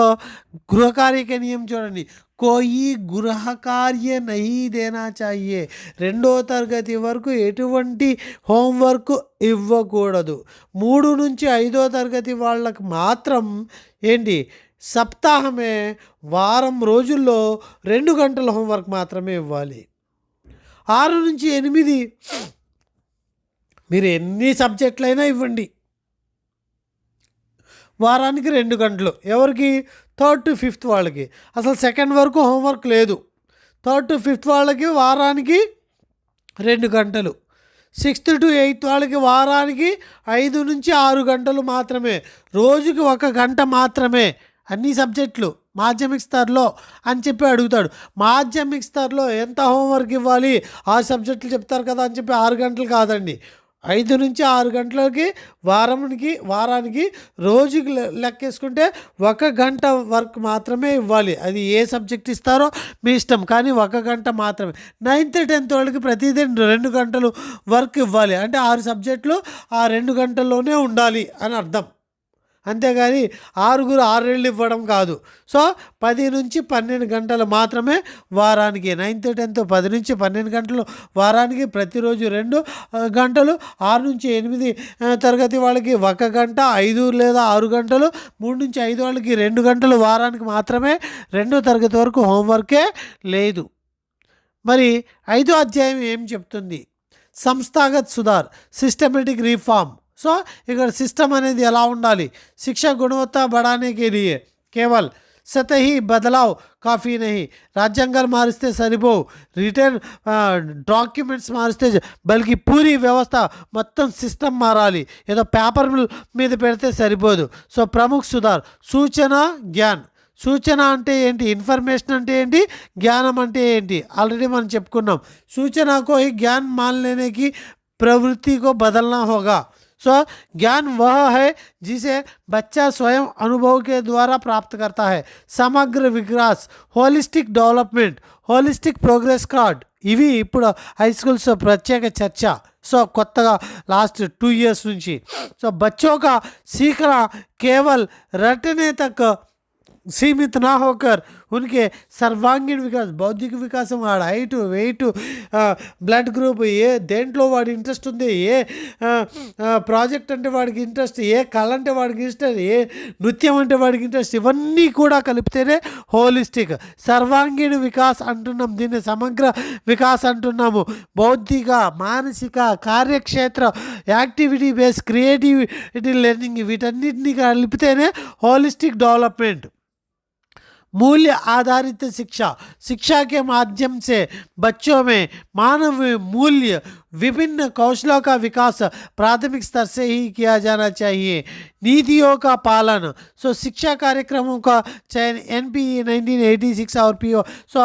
गृह कार्य के नियम చూడండి। कोई गृह कार्य नहीं देना चाहिए। 2వ తరగతి వరకు ఎటువంటి హోంవర్క్ ఇవ్వకూడదు। 3 నుంచి 5వ తరగతి వాళ్ళకి మాత్రం ఏంటి సప్తాహమే వారం రోజుల్లో 2 గంటల హోంవర్క్ మాత్రమే ఇవ్వాలి। 6 నుంచి 8 మీరు ఎన్ని సబ్జెక్టులైనా ఇవ్వండి, వారానికి 2 గంటలు। ఎవరికి 3rd to 5th వాళ్ళకి, అసలు 2nd వరకు హోంవర్క్ లేదు। 3rd to 5th వాళ్ళకి వారానికి 2 గంటలు। 6th to 8th వాళ్ళకి వారానికి 5 నుంచి 6 గంటలు మాత్రమే, రోజుకి 1 గంట మాత్రమే అన్ని సబ్జెక్టులు మాధ్యమిక స్థాయిలో అని చెప్పి అడుగుతాడు। మాధ్యమిక స్థాయిలో ఎంత హోంవర్క్ ఇవ్వాలి, 6 సబ్జెక్టులు చెప్తారు కదా అని చెప్పి 6 గంటలు కాదండి, 5 నుంచి 6 గంటలకి వారానికి రోజుకి లెక్కేసుకుంటే 1 గంట వర్క్ మాత్రమే ఇవ్వాలి। అది ఏ సబ్జెక్ట్ ఇస్తారో మీ ఇష్టం, కానీ 1 గంట మాత్రమే। 9th 10th వాళ్ళకి ప్రతిదిన 2 గంటలు వర్క్ ఇవ్వాలి, అంటే 6 సబ్జెక్టులు ఆ 2 గంటల్లోనే ఉండాలి అని అర్థం। అంతేగాని 6 నెలలు ఇవ్వడం కాదు. సో 10 నుంచి 12 గంటలు మాత్రమే వారానికి, 9th 10th 10 నుంచి 12 గంటలు వారానికి, ప్రతిరోజు 2 గంటలు, 6 నుంచి 8 తరగతి వాళ్ళకి 1 గంట, 5 లేదా 6 గంటలు, 3 నుంచి 5 వాళ్ళకి 2 గంటలు వారానికి మాత్రమే. 2వ తరగతి వరకు హోంవర్కే లేదు. మరి 5వ అధ్యాయం ఏం చెప్తుంది? సంస్థాగత్ సుధార్, సిస్టమేటిక్ రిఫార్మ్. సో ఇక్కడ సిస్టమ్ అనేది ఎలా ఉండాలి? శిక్షా గుణవత్తా బడానే కే లియే కేవల్ సతహీ బదలావ్ కాఫీ నహీ. రాజ్యాంగాలు మారిస్తే సరిపోవు, రిటర్న్ డాక్యుమెంట్స్ మారిస్తే, బల్కి పూరి వ్యవస్థ మొత్తం సిస్టమ్ మారాలి. ఏదో పేపర్ మీద పెడితే సరిపోదు. సో ప్రముఖ్ సుధార్, సూచన జ్ఞాన్. సూచన అంటే ఏంటి? ఇన్ఫర్మేషన్ అంటే ఏంటి? జ్ఞానం అంటే ఏంటి? ఆల్రెడీ మనం చెప్పుకున్నాం. सूचना को ही ज्ञान मान लेने की प्रवृत्ति को बदलना होगा. सो ज्ञान वह है जिसे बच्चा स्वयं अनुभव के द्वारा प्राप्त करता है. समग्र विकास, holistic development, holistic progress card, ఇవి ఇప్పుడు హై స్కూల్స్ ప్రత్యేక చర్చ. సో కొత్తగా లాస్ట్ 2 years నుంచి. సో बच्चों का सीखना केवल रटने तक सीमित ना होकर उनके सर्वांगीण विकास, बौद्धिक వికాసం, వాడు హైట్, వెయిట్, బ్లడ్ గ్రూప్, ఏ దేంట్లో వాడి ఇంట్రెస్ట్ ఉంది, ఏ ప్రాజెక్ట్ అంటే వాడికి ఇంట్రెస్ట్, ఏ కళ అంటే వాడికి ఇంట్రెస్ట్, ఏ నృత్యం అంటే వాడికి ఇంట్రెస్ట్, ఇవన్నీ కూడా కలిపితేనే హోలిస్టిక్. సర్వాంగీణ వికాస్ అంటున్నాం, దీన్ని సమగ్ర వికాస్ అంటున్నాము. బౌద్ధిక, మానసిక, కార్యక్షేత్ర, యాక్టివిటీ బేస్, క్రియేటివిటీ లెర్నింగ్, వీటన్నిటిని కలిపితేనే హోలిస్టిక్ डेवलपमेंट. मूल्य आधारित शिक्षा, शिक्षा के माध्यम से बच्चों में मानव मूल्य, विभिन्न कौशलों का विकास प्राथमिक स्तर से ही किया जाना चाहिए. नीतियों का पालन. सो शिक्षा कार्यक्रमों का चयन NPE 1986 और PO. So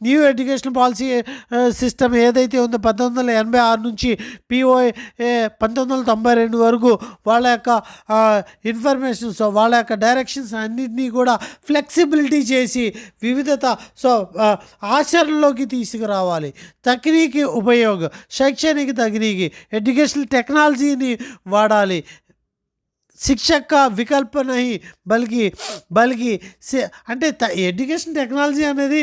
new education policy system ఏదైతే ఉందో 1986 నుంచి POA 1992 వరకు వాళ్ళ యొక్క ఇన్ఫర్మేషన్, సో వాళ్ళ యొక్క డైరెక్షన్స్ అన్నింటినీ కూడా ఫ్లెక్సిబిలిటీ చేసి వివిధత సో ఆచరణలోకి తీసుకురావాలి. తక్నీకి ఉపయోగం, शैक्षणिक तकनीकी, एजुकेशनल टेक्नोलॉजी वाड़ाली. शिक्षक का विकल्प नहीं बल्कि అంటే ఎడ్యుకేషన్ టెక్నాలజీ అనేది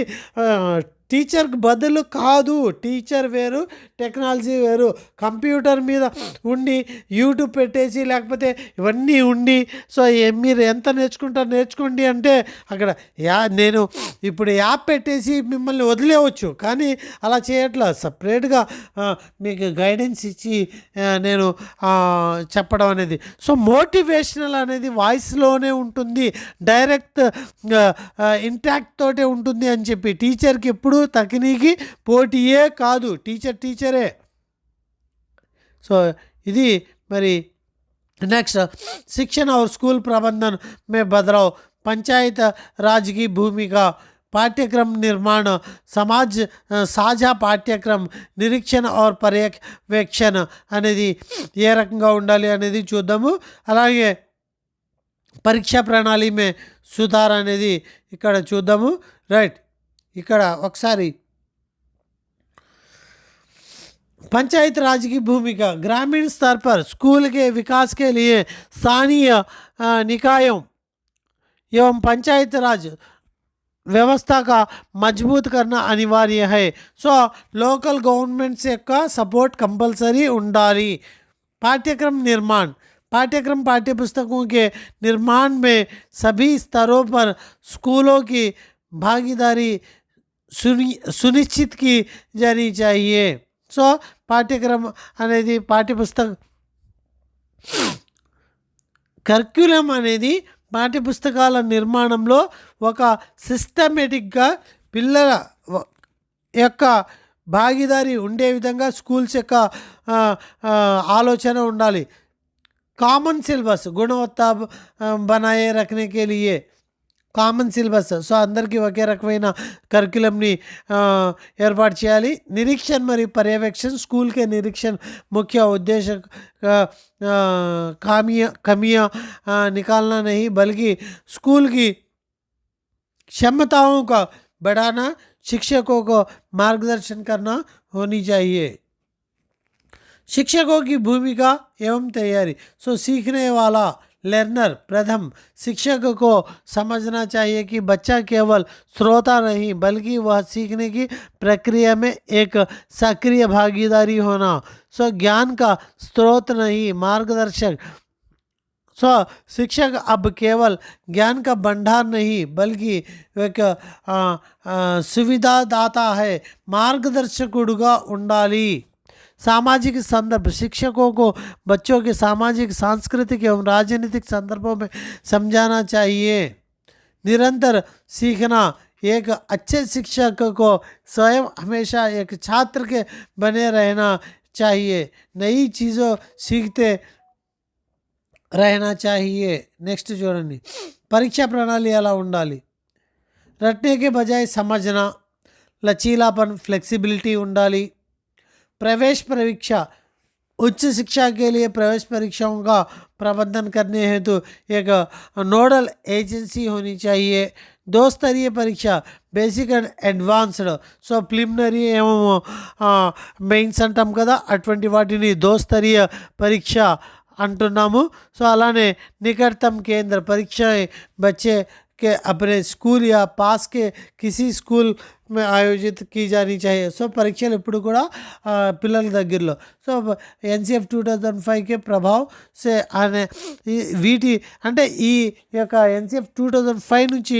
టీచర్కి బదులు కాదు. టీచర్ వేరు, టెక్నాలజీ వేరు. కంప్యూటర్ మీద ఉండి యూట్యూబ్ పెట్టేసి లేకపోతే ఇవన్నీ ఉండి సో మీరు ఎంత నేర్చుకుంటారు నేర్చుకోండి అంటే అక్కడ నేను ఇప్పుడు యాప్ పెట్టేసి మిమ్మల్ని వదిలేవచ్చు, కానీ అలా చేయట్లా. సపరేట్గా మీకు గైడెన్స్ ఇచ్చి నేను చెప్పడం అనేది. సో మోటివేషనల్ అనేది వాయిస్లోనే ఉంటుంది, డైరెక్ట్ ఇంటాక్ట్ తోటే ఉంటుంది అని చెప్పి టీచర్కి ఎప్పుడు తకనీకి పోటీయే కాదు, టీచరే. సో ఇది మరి नेक्स्ट शिक्षण और स्कूल प्रबंधन में बदलाव, पंचायत राज की भूमिका, पाठ्यक्रम निर्माण, समाज साझा पाठ्यक्रम, निरीक्षण और पर्यवेक्षण అనేది ఏ రకంగా ఉండాలి అనేది చూద్దాము. అలాగే పరీక్షా ప్రణాళి మే సుధార్ అనేది ఇక్కడ చూద్దాము. రైట్, ఇక్కడ ఒకసారి पंचायत राज की भूमिका, ग्रामीण स्तर पर स्कूल के विकास के लिए स्थानीय निकायों एवं पंचायत राज व्यवस्था का मजबूत करना अनिवार्य है. सो लोकल गवर्नमेंट से का सपोर्ट कंपलसरी ఉండాలి. पाठ्यक्रम निर्माण, पाठ्यक्रम पाठ्य पुस्तकों के निर्माण में सभी स्तरों पर स्कूलों की भागीदारी सुनिश्चित की जानी चाहिए. సో పాఠ్యక్రమం అనేది పాఠ్యపుస్తకం, కరిక్యులం అనేది పాఠ్యపుస్తకాల నిర్మాణంలో ఒక సిస్టమేటిక్గా పిల్లల యొక్క భాగీదారీ ఉండే విధంగా స్కూల్స్ యొక్క ఆలోచన ఉండాలి. కామన్ సిలబస్, గుణవత్తా బనాయే రఖనే కే లియే కామన్ సిలబస్, సో అందరికీ ఒకే రకమైన కరిక్యులంని ఏర్పాటు చేయాలి. నిరీక్షణ మరియు పర్యవేక్షణ, స్కూల్ के निरीक्षण मुख्य उद्देश्य कमियां निकालना नहीं बल्कि स्कूल की क्षमताओं का बढ़ाना, शिक्षकों को मार्गदर्शन करना होनी चाहिए. शिक्षकों की भूमिका एवं तैयारी. सो सीखने वाला लर्नर प्रथम शिक्षक को समझना चाहिए कि बच्चा केवल श्रोता नहीं बल्कि वह सीखने की प्रक्रिया में एक सक्रिय भागीदारी होना। सो ज्ञान का स्रोत नहीं मार्गदर्शक। सो शिक्षक अब केवल ज्ञान का भंडार नहीं बल्कि एक सुविधादाता है, మార్గదర్శకుడుగా ఉండాలి। सामाजिक संदर्भ शिक्षकों को बच्चों के सामाजिक सांस्कृतिक एवं राजनीतिक संदर्भों में समझाना चाहिए। निरंतर सीखना एक अच्छे शिक्षक को स्वयं हमेशा एक छात्र के बने रहना चाहिए, नई चीज़ों सीखते रहना चाहिए। నెక్స్ట్ చూడండి, పరీక్షా ప్రణాళిక ఎలా ఉండాలి? रटने के बजाय समझना, लचीलापन फ्लेक्सिबिलिटी ఉండాలి। प्रवेश परीक्षा उच्च शिक्षा के लिए प्रवेश परीक्षाओं का प्रबंधन करने हेतु एक नोडल एजेंसी होनी चाहिए। दो स्तरीय परीक्षा basic and advanced, so preliminary ఏమో మెయిన్స్ అంటాం కదా, అటువంటి వాటిని దో స్తరీయ పరీక్ష అంటున్నాము। సో అలానే निकटतम केंद्र परीक्षा बच्चे के अपने स्कूल या पास के किसी स्कूल में आयोजित की जानी चाहिए। సో పరీక్షలు ఎప్పుడు కూడా పిల్లల దగ్గరలో। సో ఎన్సిఎఫ్ 2005 के प्रभाव से అనే వీటి అంటే ఈ యొక్క ఎన్సిఎఫ్ 2005 నుంచి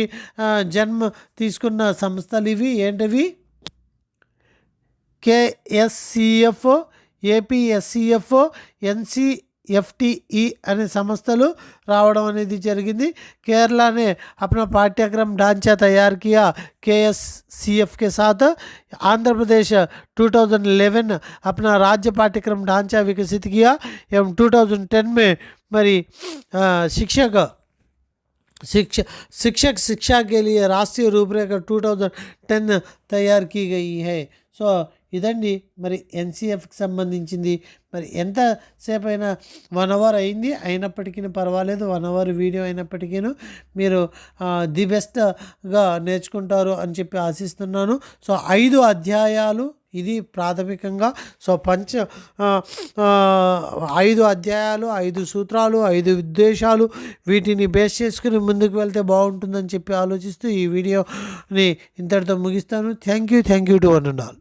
జన్మ తీసుకున్న సంస్థలు ఇవి ఏంటివి? కేఎస్సిఎఫ్, ఏపీఎస్సిఎఫ్, एनसीएफटीई అనే సంస్థలు రావడం అనేది జరిగింది। केरला ने अपना पाठ्यक्रम ढांचा तैयार किया केएससीएफ के साथ। आंध्र प्रदेश 2011 अपना राज्य पाठ्यक्रम ढांचा विकसित किया एवं 2010 में मरी शिक्षक शिक्षा के लिए राष्ट्रीय रूपरेखा 2010 तैयार की गई है। సో ఇదండి మరి ఎన్సిఎఫ్కి సంబంధించింది। మరి ఎంతసేపు అయినా 1 అవర్ అయింది, అయినప్పటికీ పర్వాలేదు, 1 అవర్ వీడియో అయినప్పటికీ మీరు ది బెస్ట్గా నేర్చుకుంటారు అని చెప్పి ఆశిస్తున్నాను। సో 5 అధ్యాయాలు ఇది ప్రాథమికంగా। సో 5 అధ్యాయాలు, 5 సూత్రాలు, 5 ఉద్దేశాలు, వీటిని బేస్ చేసుకుని ముందుకు వెళ్తే బాగుంటుందని చెప్పి ఆలోచిస్తూ ఈ వీడియోని ఇంతటితో ముగిస్తాను। Thank you to one and all.